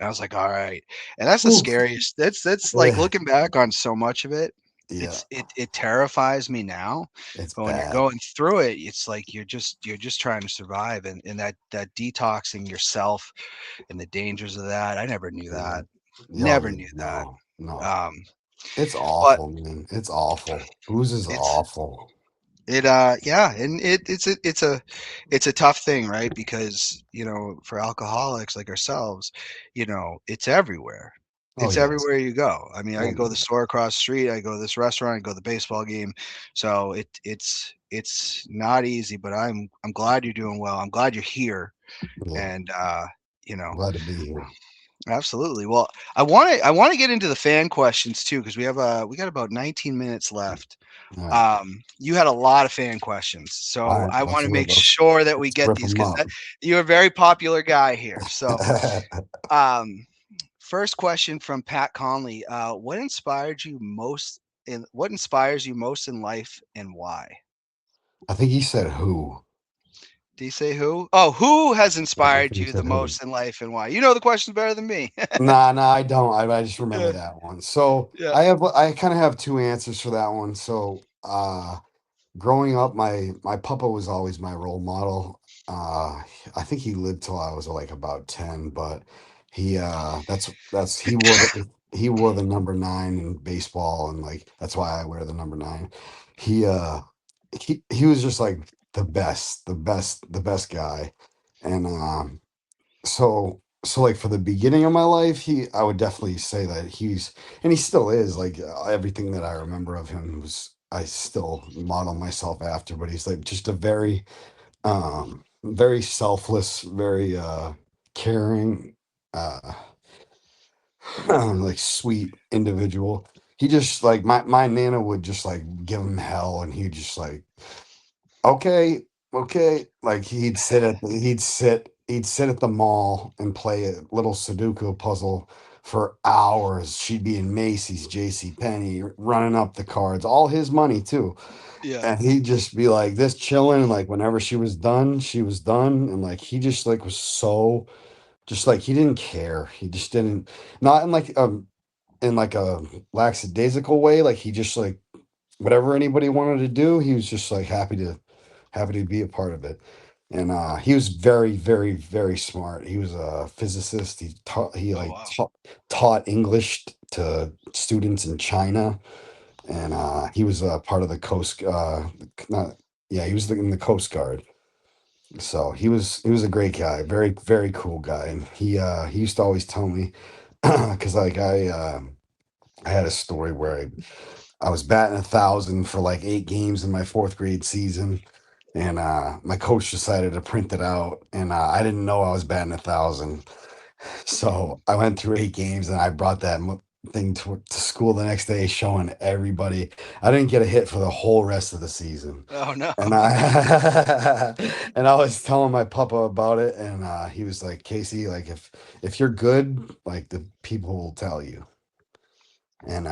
I was like, all right. And that's the Oof. scariest. That's like Yeah, looking back on so much of it, yeah. it terrifies me now. It's But when you're bad. going through it, it's like you're just trying to survive, and that detoxing yourself and the dangers of that. I never knew Yeah. that. Oh Never yeah. knew that. No, no. Um, It's but awful, man. It's awful. Booze is it's awful. yeah, and it's a tough thing, right? Because for alcoholics like ourselves, it's everywhere. Oh It's yes. everywhere you go. I mean, I Oh could go to the yeah. store across the street, I go to this restaurant, I go to the baseball game. So it's not easy, but I'm glad you're doing well. I'm glad you're here, Yeah. and you know Glad to be here. absolutely. Well, I want to get into the fan questions too, because we got about 19 minutes left. All right. You had a lot of fan questions, All so right. I want Let's to look. make sure that we Let's get rip these them because up. you're a very popular guy here. So, um, first question from Pat Conley: what inspires you most in life, and why? I think he said who. Do you say who? Oh, who has Yeah, I inspired think he you the said who. most in life, and why? You know the questions better than me. Nah, nah, I don't. I just remember Yeah, that one. So yeah, I kind of have two answers for that one. So growing up, my papa was always my role model. I think he lived till I was like about 10, but he wore the number 9 in baseball, and like that's why I wear the number 9. He uh he was just like the best guy. And so like for the beginning of my life, he I would definitely say that and he still is like everything that I remember of him was I still model myself after, but he's like just a very selfless, very caring, uh like sweet individual. He just like my nana would just like give him hell, and he'd just like, okay, okay. Like he'd sit at the mall and play a little Sudoku puzzle for hours. She'd be in Macy's, J.C. Penney, running up the cards, all his money too. yeah, And he'd just be like this chilling, and like whenever she was done, she was done. And like he just like was so just like he didn't care. He just didn't, not in like a lackadaisical way. Like he just like whatever anybody wanted to do, he was just like happy to be a part of it. And he was very, very, very smart. He was a physicist. He oh like wow, taught English to students in China, and he was a part of the coast. Not yeah, he was in the Coast Guard. So he was a great guy, very, very cool guy. And he used to always tell me because like I had a story where I was batting 1,000 for like 8 games in my fourth grade season, and my coach decided to print it out, and I didn't know I was batting 1,000, so I went through 8 games, and I brought that thing to school the next day, showing everybody. I didn't get a hit for the whole rest of the season, oh no, and I and I was telling my papa about it, and he was like, Casey, like if you're good, like the people will tell you, and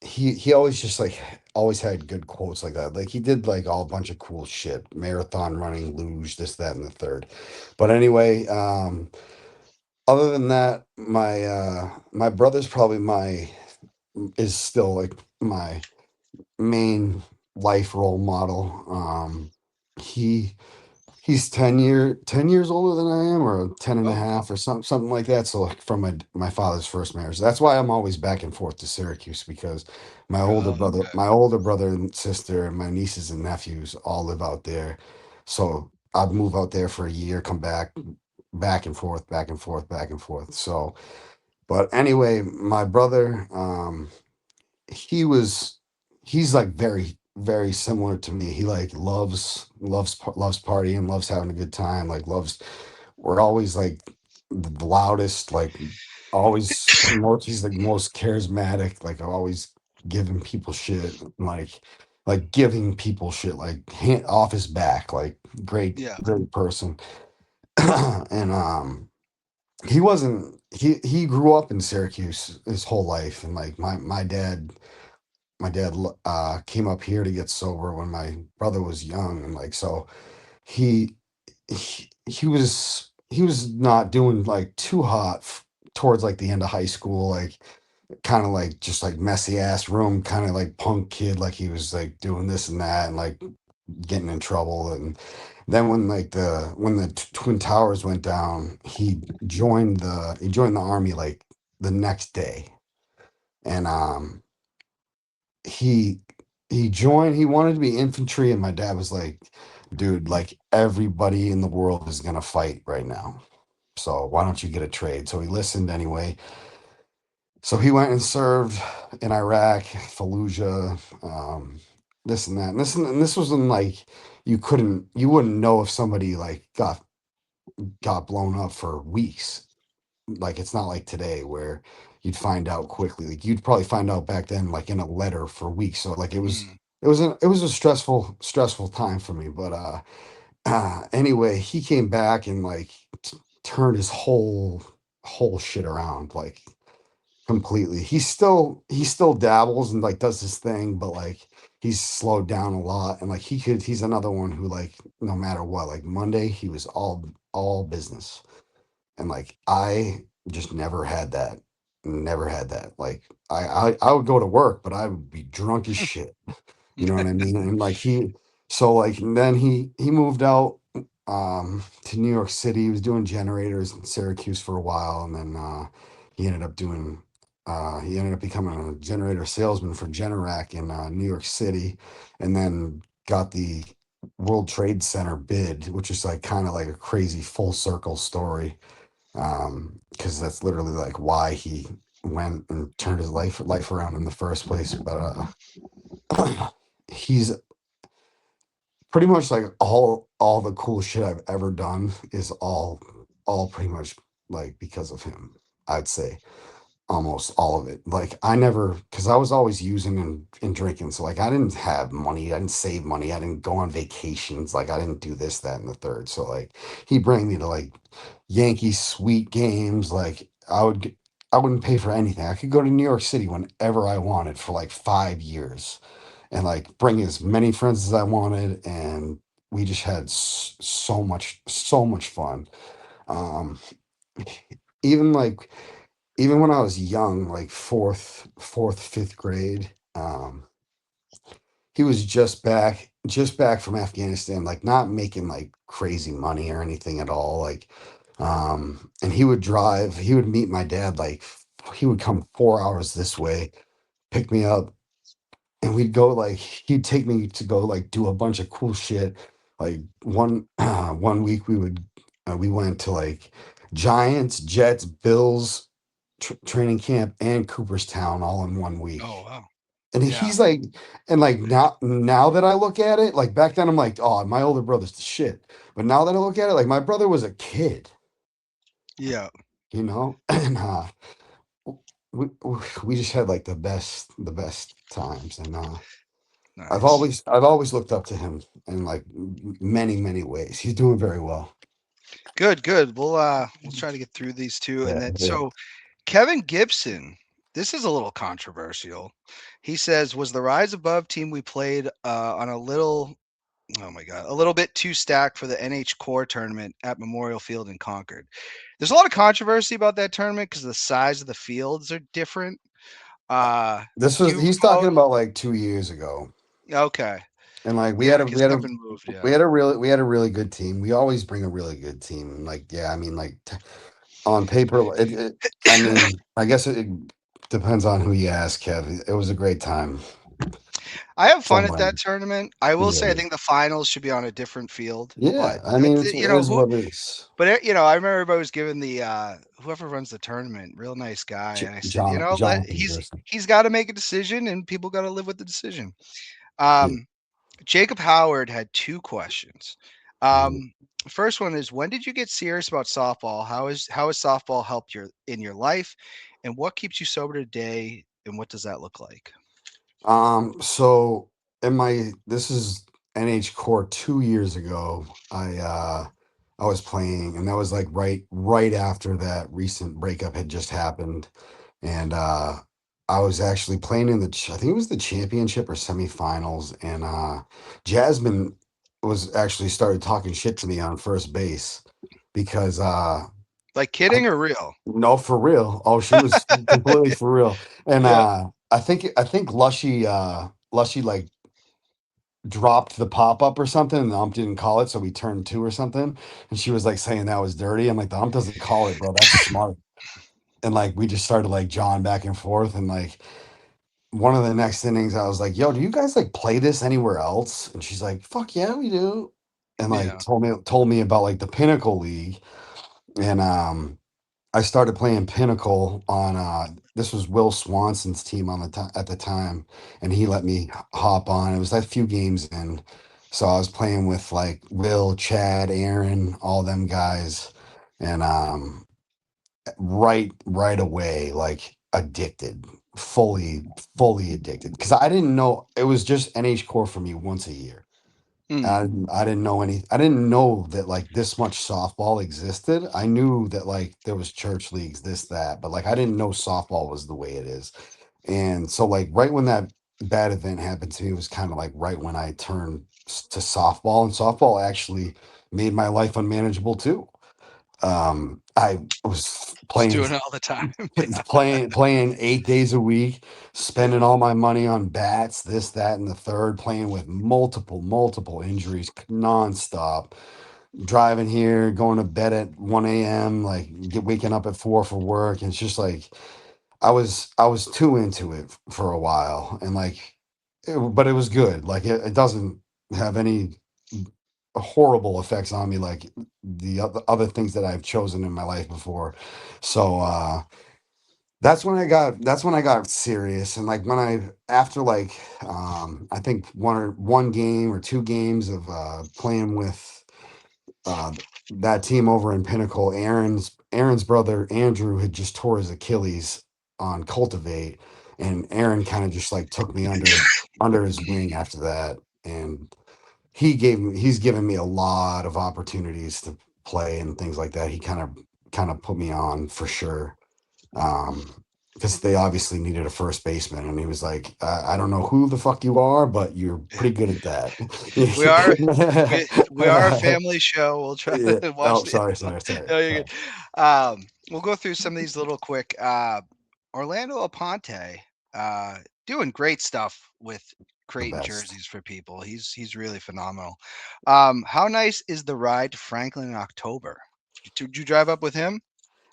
he always just like always had good quotes like that. Like he did like all a bunch of cool shit, marathon running, luge, this, that, and the third. But anyway, other than that, my brother's probably my is still like my main life role model. He He's 10 years older than I am, or 10 and a Oh, half, or something like that. So like from my father's first marriage. That's why I'm always back and forth to Syracuse, because oh, okay. my older brother and sister and my nieces and nephews all live out there. So I'd move out there for a year, come back and forth, back and forth, back and forth. So, but anyway, my brother, he was he's like very similar to me. He like loves partying, loves having a good time, like loves we're always like the loudest, like always most he's the most charismatic, like always giving people shit, like giving people shit, like off his back, like Yeah. great person. And he grew up in Syracuse his whole life, and like my dad came up here to get sober when my brother was young, and like so he he was not doing like too hot towards like the end of high school, like kind of like just like messy ass room, kind of like punk kid, like he was like doing this and that and like getting in trouble. And then when the Twin Towers went down, he joined the army like the next day. And he he wanted to be infantry, and my dad was like, dude, like everybody in the world is gonna fight right now, so why don't you get a trade? So he listened anyway. So he went and served in Iraq, Fallujah, this and that, and this was when like you wouldn't know if somebody like got blown up for weeks. Like it's not like today where you'd find out quickly. Like you'd probably find out back then, like in a letter for weeks. So like Mm. it was a stressful time for me. But anyway, he came back and like turned his whole shit around, like completely. He still dabbles and like does his thing, but like he's slowed down a lot. And like he's another one who like no matter what, like Monday he was all business. And like I just never had that. Like I would go to work, but I would be drunk as shit. You know what I mean? And like so like and then he moved out to New York City. He was doing generators in Syracuse for a while, and then he ended up doing he ended up becoming a generator salesman for Generac in New York City, and then got the World Trade Center bid, which is like kind of like a crazy full circle story, because that's literally like why he went and turned his life around in the first place. But he's pretty much like all the cool shit I've ever done is all pretty much like because of him. I'd say almost all of it. Like I never, because I was always using and drinking, so like I didn't have money, I didn't save money, I didn't go on vacations, like I didn't do this, that, and the third. So like he'd bring me to like Yankee sweet games. Like I wouldn't pay for anything. I could go to New York City whenever I wanted for like 5 years, and like bring as many friends as I wanted, and we just had so much fun. Um, even like even when I was young, like fifth grade, he was just back from Afghanistan, like not making like crazy money or anything at all. Like, and he would meet my dad, like he would come 4 hours this way, pick me up, and he'd take me to go like do a bunch of cool shit. Like one week we went to like Giants, Jets, Bills training camp and Cooperstown all in one Oh, week. wow. And Yeah. he's like, and like now that I look at it, like back then I'm like, oh, my older brother's the shit. But now that I look at it, like my brother was a kid, Yeah. and we we just had like the best times. And Nice. I've always looked up to him in like many ways. He's doing very well. Good, good. We'll try to get through these two. And Yeah, then yeah. so Kevin Gibson, this is a little controversial. He says, was the Rise Above team we played on a little, oh my God, a little bit too stacked for the NH Core tournament at Memorial Field in Concord? There's a lot of controversy about that tournament because the size of the fields are different. This Do was you he's recall? talking about like 2 years ago. Okay. And like Yeah, because Kevin moved. Yeah. we had a really good team. We always bring a really good team. Like yeah, I mean like on paper, I mean I guess it depends on who you ask, Kev. It was a great time. I have fun at Somewhere. that tournament. I will say I Yeah. think the finals should be on a different field, Yeah. but I mean it's, it you know is who. what it is. But I remember everybody was giving the whoever runs the tournament, real nice guy, and I said, let Jonathan Gerson. he's got to make a decision, and people got to live with the decision. Yeah. Um, Jacob Howard had two questions. Mhm. First one is, when did you get serious about softball? How has softball helped in your life, and what keeps you sober today, and what does that look like? So in my this is NH Core 2 years ago. I was playing, and that was like right after that recent breakup had just happened, and I was actually playing in I think it was the championship or semifinals, and Jasmine was actually started talking shit to me on first base because Like I kidding or real? no, for real. Oh, she was completely for real. And Yeah. I think Lushy like dropped the pop up or something, and the ump didn't call it, so we turned two or something. And she was like saying that was dirty. I'm like, the ump doesn't call it, bro. That's smart. And like we just started like jawing back and forth. And like one of the next innings, I was like, yo, do you guys like play this anywhere else? And she's like, fuck yeah, we do. And like Yeah. told me about like the Pinnacle League. And I started playing Pinnacle on this was Will Swanson's team on the time at the time, and he let me hop on. It was like a few games in, so I was playing with like Will, Chad, Aaron, all them guys, and right away like addicted, fully addicted because I didn't know it was just NH Core for me once a year. Hmm. I didn't know any. I didn't know that like this much softball existed. I knew that like there was church leagues, this that, but like I didn't know softball was the way it is. And so like right when that bad event happened to me was kind of like right when I turned to softball, and softball actually made my life unmanageable too. I was Just playing doing it all the time. Yeah. playing 8 days a week, spending all my money on bats, this, that, and the third, playing with multiple injuries nonstop, driving here, going to bed at 1 a.m., like waking up at 4 for work. And it's just like I was too into it for a while. And like but it was good. Like it doesn't have any horrible effects on me like the other things that I've chosen in my life before. So that's when I got serious. And like when I after like I think one game or two games of playing with uh that team over in Pinnacle, Aaron's brother Andrew had just tore his Achilles on Cultivate, and Aaron kind of just like took me under his wing after that. And he's given me a lot of opportunities to play and things like that. He kind of put me on for sure. Because they obviously needed a first baseman, and he was like, I don't know who the fuck you are, but you're pretty good at that." We are we are a family show. We'll try Yeah. to watch Oh, the. sorry. No, you're good. We'll go through some of these little quick. Orlando Aponte, uh, doing great stuff with The creating best. jerseys for people. He's really phenomenal. How nice is the ride to Franklin in October? Did you drive up with him?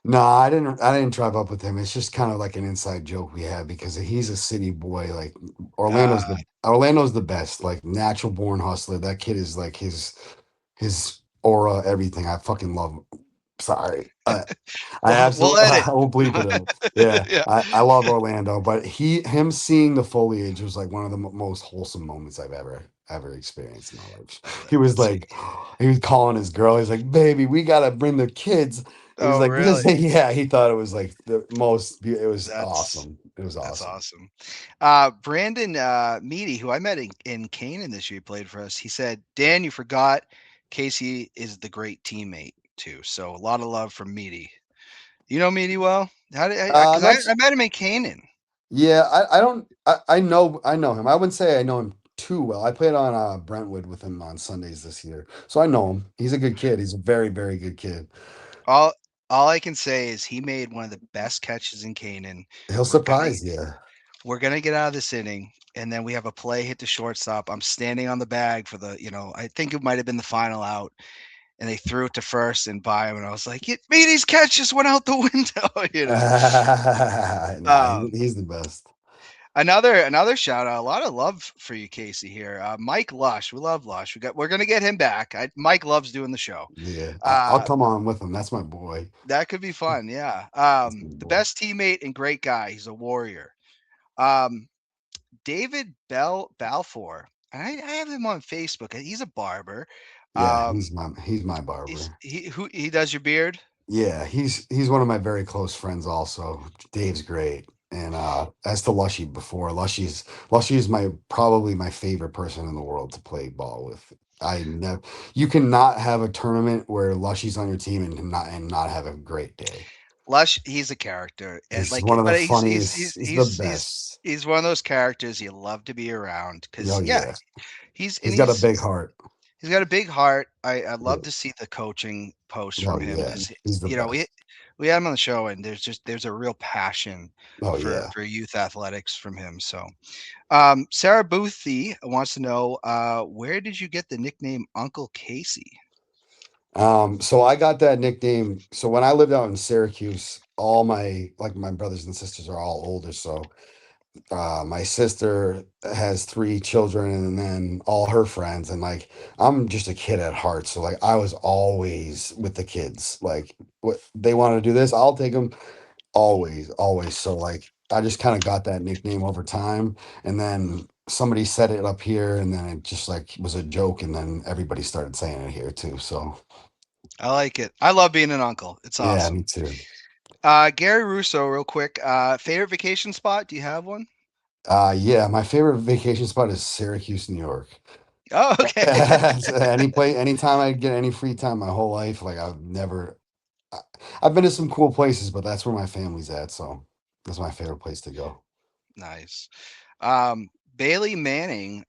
No, I didn't drive up with him. It's just kind of like an inside joke we had because he's a city boy. Like Uh, Orlando's the best. Like natural born hustler. That kid is like his aura, everything. I fucking love him. Sorry. I we'll absolutely edit. I will bleep it out. Yeah, Yeah, I love Orlando, but him seeing the foliage was like one of the most wholesome moments I've ever experienced in my life. He was see. like, he was calling his girl. He's like, "Baby, we gotta bring the kids." He was Oh, like, "This," really? yeah. He thought it was like it was That's awesome. It was That's awesome. awesome. Brandon Meady, who I met in Canaan this year, played for us. He said, "Dan, you forgot Casey is the great teammate too. So a lot of love from Meady. You know Meady well? How did? Because Not I met him in Canaan. Yeah, I don't I know him. I wouldn't say I know him too well. I played on Brentwood with him on Sundays this year. So I know him. He's a good kid. He's a very good kid. All all I can say is he made one of the best catches in Canaan. He'll Where guy surprise you. we're gonna get out of this inning, and then we have a play hit the shortstop. I'm standing on the bag for the, I think it might have been the final out, and they threw it to first and by him, and I was like, Meaty's catch just went out the window, Nah, Um, he's the best. another shout out, a lot of love for you, Casey. Here, Mike Lush, we love Lush. We're gonna get him back. Mike loves doing the show. Yeah, I'll Uh, come on with him. That's my boy. that could be fun. Yeah. That's my The boy. best teammate and great guy. He's a warrior. Um, David Balfour. I have him on Facebook. He's a barber. Yeah, Um, he's my barber. he does your beard? Yeah, he's one of my very close friends also. Dave's great. And as to Lushy before, Lushy is my probably my favorite person in the world to play ball with. I never You cannot have a tournament where Lushy's on your team and not have a great day. Lush, he's a character, and He's one of the but funniest, he's the best. he's one of those characters you love to be around because Oh yeah, yeah. he's and He's got a big heart. he's got a big heart. I Yeah. love to see the coaching posts Oh from him yeah. because He's the you know we best. we had him on the show, and there's a real passion Oh yeah. for youth athletics from him. So, Sarah Boothie wants to know, where did you get the nickname Uncle Casey? So I got that nickname. So when I lived out in Syracuse, all my brothers and sisters are all older. So my sister has three children and then all her friends, and like I'm just a kid at heart. So like I was always with the kids. Like what they want to do this, I'll take them always, always. So like I just kind of got that nickname over time, and then somebody said it up here, and then it just like was a joke, and then everybody started saying it here too. So I like it. I love being an uncle. It's yeah, awesome. me too. Gary Russo, real quick. Favorite vacation spot? Do you have one? Yeah, my favorite vacation spot is Syracuse, New York. Oh, okay. Anytime I get any free time my whole life, like I- I've been to some cool places, but that's where my family's at, so that's my favorite place to go. Nice. Bailey Manning,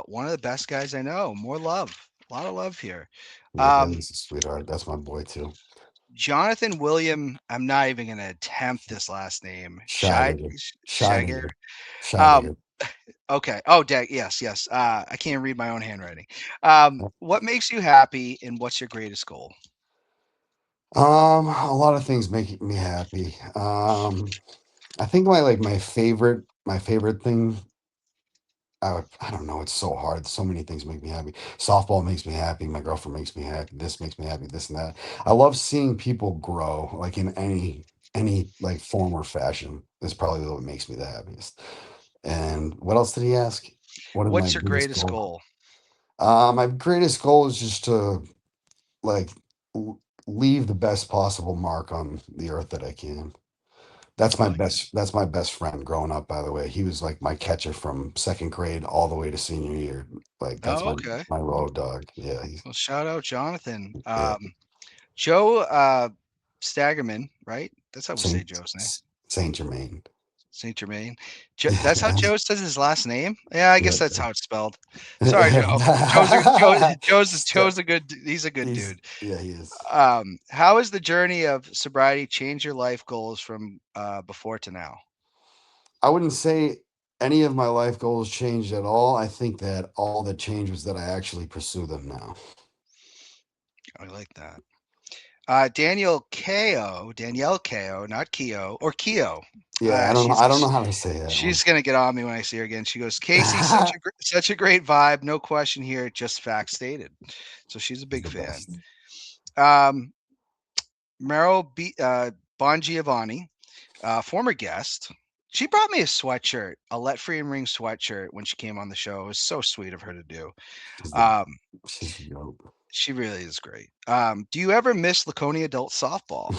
one of the best guys I know. More love. A lot of love here. Yeah, Um, Bailey's a sweetheart. That's my boy too. Jonathan William, I'm not even going to attempt this last name. Scheidegger. Shager. Scheidegger. Um, Scheidegger. okay. Oh, yes, yes. I can't read my own handwriting. What makes you happy and what's your greatest goal? A lot of things make me happy. I think my favorite thing I don't know. It's so hard. So many things make me happy. Softball makes me happy. My girlfriend makes me happy. This makes me happy. This and that. I love seeing people grow, like in any like form or fashion. Is probably what makes me the happiest. And what else did he ask? What is my What's your biggest greatest goal? goal? My greatest goal is just to like l- leave the best possible mark on the earth that I can. I like it. That's my best friend growing up, by the way. He was like my catcher from second grade all the way to senior year. Like that's Oh, okay. my road dog. Yeah, Well, shout out Jonathan. yeah. Joe Staggerman, right? That's how we say Saint Joe's name. Saint Germain. Saint Germain. That's how Joe says his last name. Yeah, I guess Yeah. that's how it's spelled. Sorry, Joe. So, Joe's a good. He's a good dude. he is. How has the journey of sobriety changed your life goals from before to now? I wouldn't say any of my life goals changed at all. I think that all that changed was that I actually pursue them now. I like that. Danielle Ko, not Keo or Keo. Yeah, She's I don't know how to say that one. she's gonna get on me when I see her again. She goes, Casey, such a great vibe. No question here, just fact stated. So she's a He's big the fan. best. Um, Bon Giovanni, former guest. She brought me a sweatshirt, a Let Free and Ring sweatshirt when she came on the show. It was so sweet of her to do. She's the Um, she's the goat. she really is great. Do you ever miss Laconia adult softball?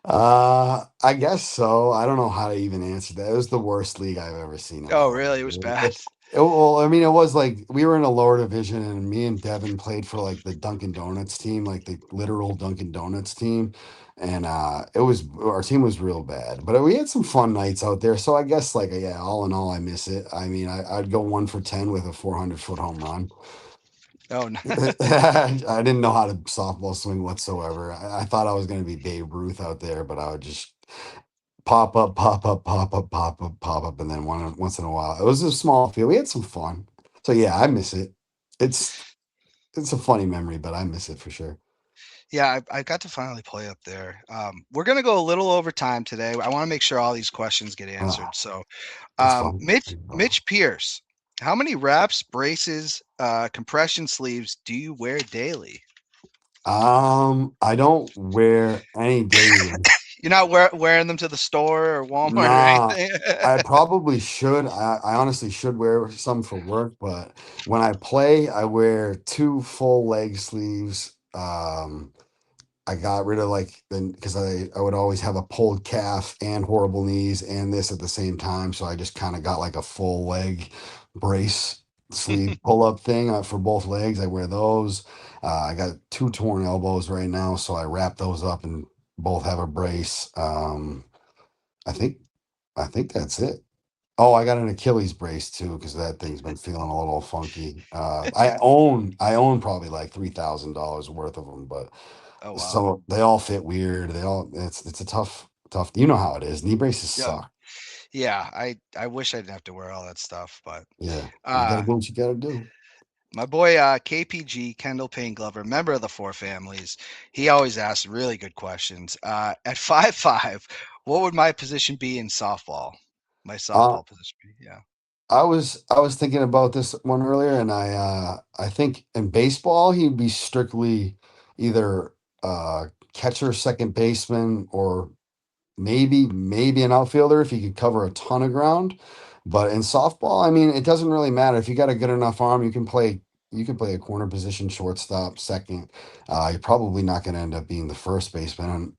I guess so. I don't know how to even answer that. It was the worst league I've ever seen in my Oh, life. really? It was bad. Well, I mean, it was like we were in a lower division, and me and Devin played for like the Dunkin' Donuts team, like the literal Dunkin' Donuts team, and it was our team was real bad, but we had some fun nights out there. So I guess like yeah, all in all, I miss it. I mean, I'd go 1 for 10 with a 400-foot home run. Oh, no. I didn't know how to softball swing whatsoever. I thought I was going to be Babe Ruth out there, but I would just pop up, pop up, pop up, pop up, pop up, and then once in a while. It was a small field. We had some fun. So yeah, I miss it. It's it's a funny memory, but I miss it for sure. Yeah, I got to finally play up there. We're gonna go a little over time today. I want to make sure all these questions get answered. Oh, So, that's fun. Mitch Pierce, how many wraps, braces, compression sleeves do you wear daily? I don't wear any daily. You're not wearing them to the store or Walmart or Nah, anything. I probably should. I honestly should wear some for work, but when I play, I wear two full leg sleeves. I got rid of like then because I would always have a pulled calf and horrible knees and this at the same time, so I just kind of got like a full leg brace sleeve pull up thing for both legs. I wear those. I got two torn elbows right now, so I wrap those up and both have a brace. I think I think that's it. Oh, I got an Achilles brace too because that thing's been feeling a little funky. I own probably like $3,000 worth of them, but Oh wow. so they all fit weird. They all it's a tough. You know how it is. Knee braces Yeah. suck. Yeah. I wish I didn't have to wear all that stuff, but Yeah, you got to uh, do what you got to do. my boy KPG Kendall Payne Glover, member of the Four Families, he always asks really good questions. At 5'5", what would my position be in softball? My Uh, softball position be? Yeah. I was thinking about this one earlier, and I think in baseball he'd be strictly either uh catcher, second baseman, or maybe an outfielder if he could cover a ton of ground. But in softball, I mean, it doesn't really matter if you got a good enough arm. You can play a corner position, shortstop, second. You're probably not going to end up being the first baseman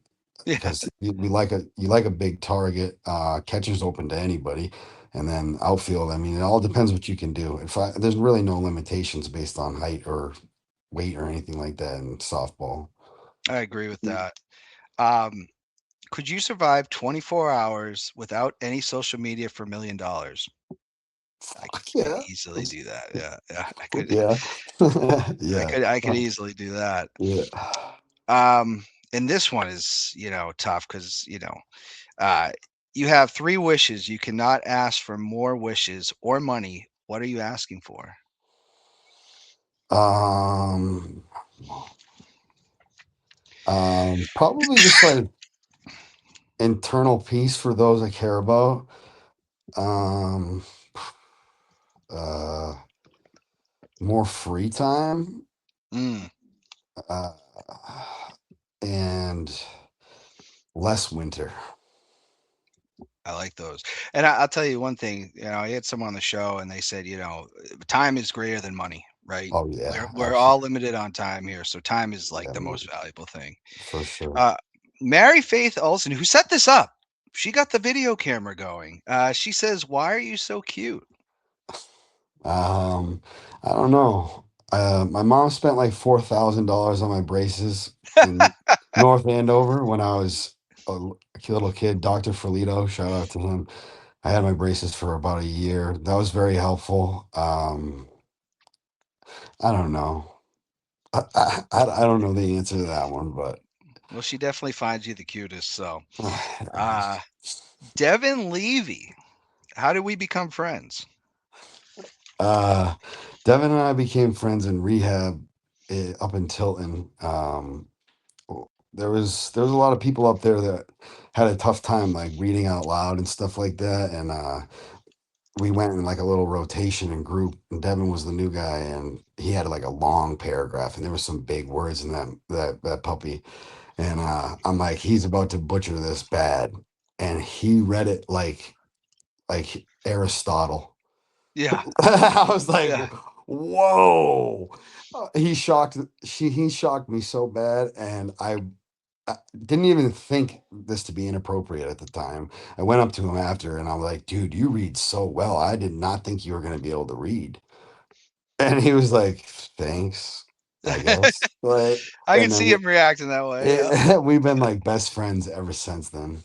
Yeah. because you like a big target. Catcher's open to anybody, and then outfield. I mean, it all depends what you can do. There's really no limitations based on height or weight or anything like that in softball. I agree with that. Um, could you survive 24 hours without any social media for $1 million? I Fuck could yeah. easily do that. Yeah, yeah, Yeah. Yeah. I could easily do that. Yeah. And this one is, tough because, uh, you have three wishes. You cannot ask for more wishes or money. What are you asking for? Um, probably just like internal peace for those I care about. Um, uh, more free time. Mm, Uh, and less winter. I like those. And I'll tell you one thing. I had someone on the show, and they said, time is greater than money, right? Oh We're absolutely. all limited on time here, so time is like Yeah, the man, most valuable thing. for sure. Uh, Mary Faith Olson, who set this up, she got the video camera going. She says, "Why are you so cute?" Um, I don't know. My mom spent like $4,000 on my braces in North Andover when I was a little kid. Dr. Ferlito, shout out to him. I had my braces for about a year. That was very helpful. I don't know. I don't know the answer to that one, but Well, she definitely finds you the cutest. So, uh, uh, Devin Levy, how did we become friends? uh, Devin and I became friends in rehab up in Tilton. There was a lot of people up there that had a tough time like reading out loud and stuff like that, and we went in like a little rotation and group, and Devin was the new guy, and he had like a long paragraph, and there was some big words in that puppy, and I'm like, he's about to butcher this bad, and he read it like Aristotle. Yeah, I was like, yeah. whoa. He shocked me so bad, and I didn't even think this to be inappropriate at the time. I went up to him after and I'm like, dude, you read so well. I did not think you were going to be able to read. And he was like, thanks, I guess. Like, I can and then see him reacting that way. Yeah, we've been like best friends ever since then.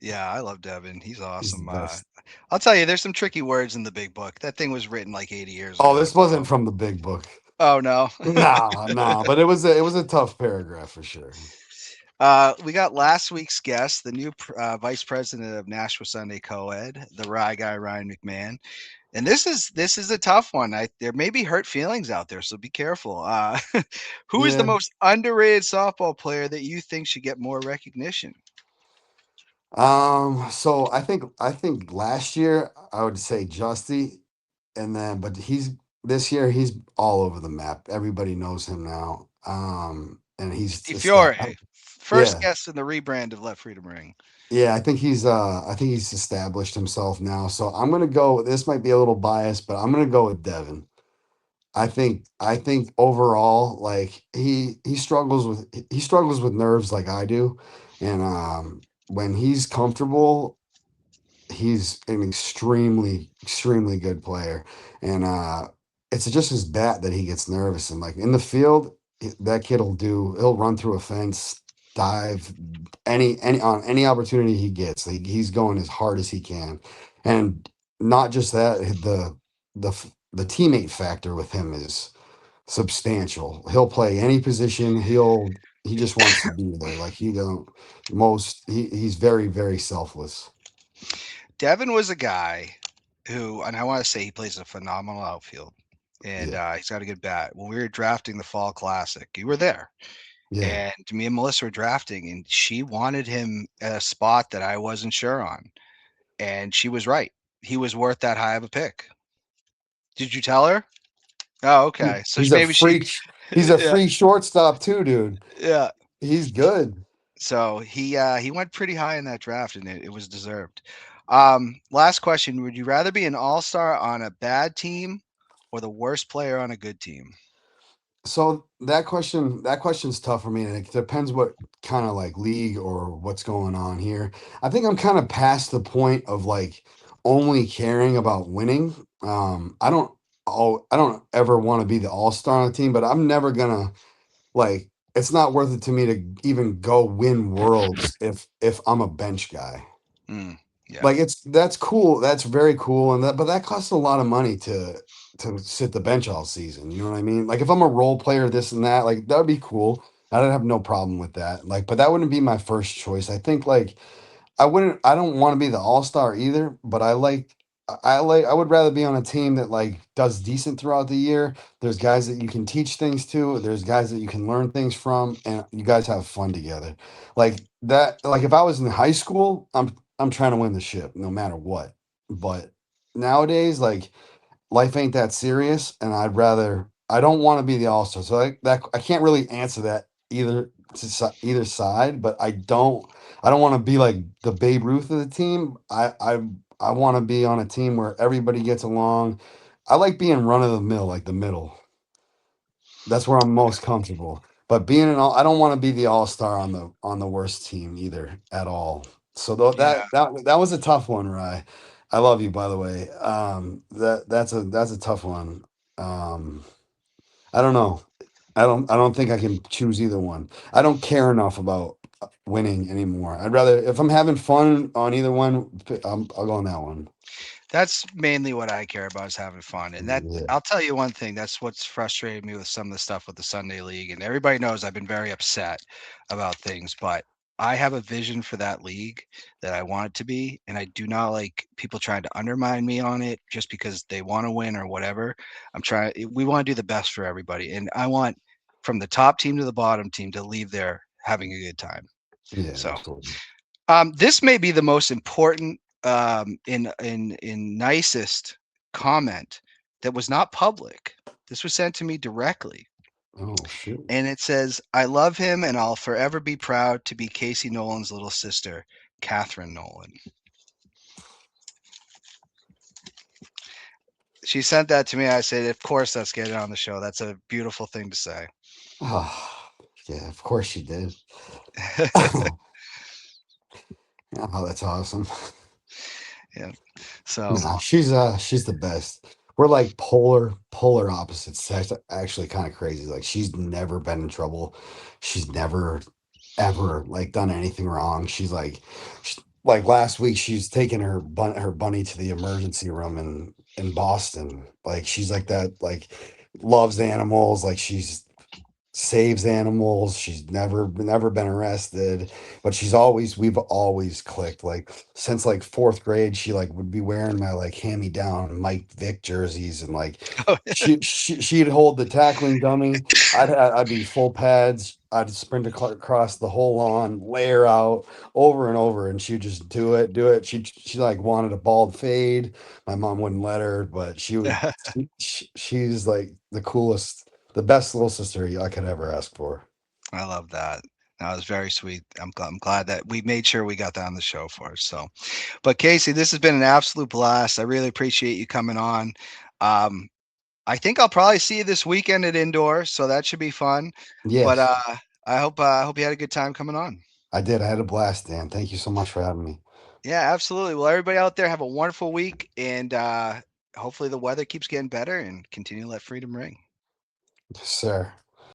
yeah. I love Devin. He's He's the awesome. best. I'll tell you, there's some tricky words in the Big Book. That thing was written like 80 years Oh, ago. this So, wasn't from the big book. oh no. Nah, but it was a tough paragraph for sure. We got last week's guest, the new vice president of Nashua Sunday Co-ed, the Rye guy Ryan McMahon. And this is a tough one. There may be hurt feelings out there, so be careful. Who is the Yeah. most underrated softball player that you think should get more recognition? So I think last year I would say Justy, and then but he's this year he's all over the map. Everybody knows him now. And he's Di just that. Fiore, first Yeah. guest in the rebrand of Let Freedom Ring. Yeah, I think he's established himself now. So I'm gonna go. This might be a little biased, but I'm gonna go with Devin. I think overall, like he struggles with nerves like I do, and when he's comfortable, he's an extremely good player, and it's just his bat that he gets nervous, and like in the field, that kid he'll run through a fence, dive, any on any opportunity he gets. Like, he's going as hard as he can, and not just that, the teammate factor with him is substantial. He'll play any position. He just wants to be there. Like, he don't he's very selfless. Devin was a guy who, and I want to say he plays a phenomenal outfield, and Yeah. he's got a good bat. When we were drafting the Fall Classic, you were there, Yeah. and me and Melissa were drafting, and she wanted him at a spot that I wasn't sure on, and she was right. He was worth that high of a pick. Did you tell her? Oh, okay. So He's a maybe she, freak. He's a yeah, free shortstop too, dude. yeah. He's good. So he went pretty high in that draft, and it was deserved. Last question: would you rather be an all-star on a bad team or the worst player on a good team? So that question's tough for me, and it depends what kind of like league or what's going on here. I think I'm kind of past the point of like only caring about winning. I don't ever want to be the all-star on a team, but I'm never gonna like it's not worth it to me to even go win worlds if I'm a bench guy. Mm, yeah, Like, that's cool. That's very cool, and that costs a lot of money to sit the bench all season. You know what I mean? Like, if I'm a role player, this and that, like, that would be cool. I'd have no problem with that. Like, but that wouldn't be my first choice. I think like I don't want to be the all-star either, but I would rather be on a team that like does decent throughout the year. There's guys that you can teach things to, there's guys that you can learn things from, and you guys have fun together. Like that, like if I was in high school, I'm trying to win the ship no matter what. But nowadays, like, life ain't that serious, and I don't want to be the all-star. So I can't really answer that either side, but I don't want to be like the Babe Ruth of the team. I want to be on a team where everybody gets along. I like being run of the mill, like the middle. That's where I'm most comfortable. But I don't want to be the all-star on the worst team either at all. So yeah. that was a tough one, Rye. I love you, by the way. That's a tough one. Um, I don't know. I don't think I can choose either one. I don't care enough about winning anymore. I'd rather, if I'm having fun on either one, I'll go on that one. That's mainly what I care about is having fun. And that Yeah. I'll tell you one thing, that's what's frustrated me with some of the stuff with the Sunday League. And everybody knows I've been very upset about things, but I have a vision for that league that I want it to be. And I do not like people trying to undermine me on it just because they want to win or whatever. We want to do the best for everybody. And I want from the top team to the bottom team to leave there having a good time. Yeah, So absolutely. this may be the most important in nicest comment that was not public. This was sent to me directly, Oh shoot. and it says, "I love him, and I'll forever be proud to be Casey Nolan's little sister, Catherine Nolan." She sent that to me. I said, "Of course, let's get it on the show. That's a beautiful thing to say." Oh, yeah, of course she did. Oh, that's awesome. Yeah. So Nah, she's the best. We're like polar opposites. That's actually kind of crazy. Like, she's never been in trouble. She's never ever like done anything wrong. Like last week, she's taking her bunny to the emergency room in Boston. Like, she's like that. Like, loves animals. Like, saves animals. She's never been arrested, but we've always clicked. Like since like fourth grade, she like would be wearing my like hand-me-down Mike Vick jerseys, and like Oh, she'd hold the tackling dummy. I'd be full pads. I'd sprint across the whole lawn, lay her out over and over, and she'd just do it. She like wanted a bald fade. My mom wouldn't let her, but she would. She's like the coolest, the best little sister I could ever ask for. I love that. That was very sweet. I'm glad that we made sure we got that on the show for us. So, but Casey, this has been an absolute blast. I really appreciate you coming on. Um, I think I'll probably see you this weekend at indoor, so that should be fun. But Yes, I hope you had a good time coming on. I did. I had a blast, Dan. Thank you so much for having me. Yeah, absolutely. Well, everybody out there, have a wonderful week, and hopefully the weather keeps getting better and continue to let freedom ring. Yes, sir.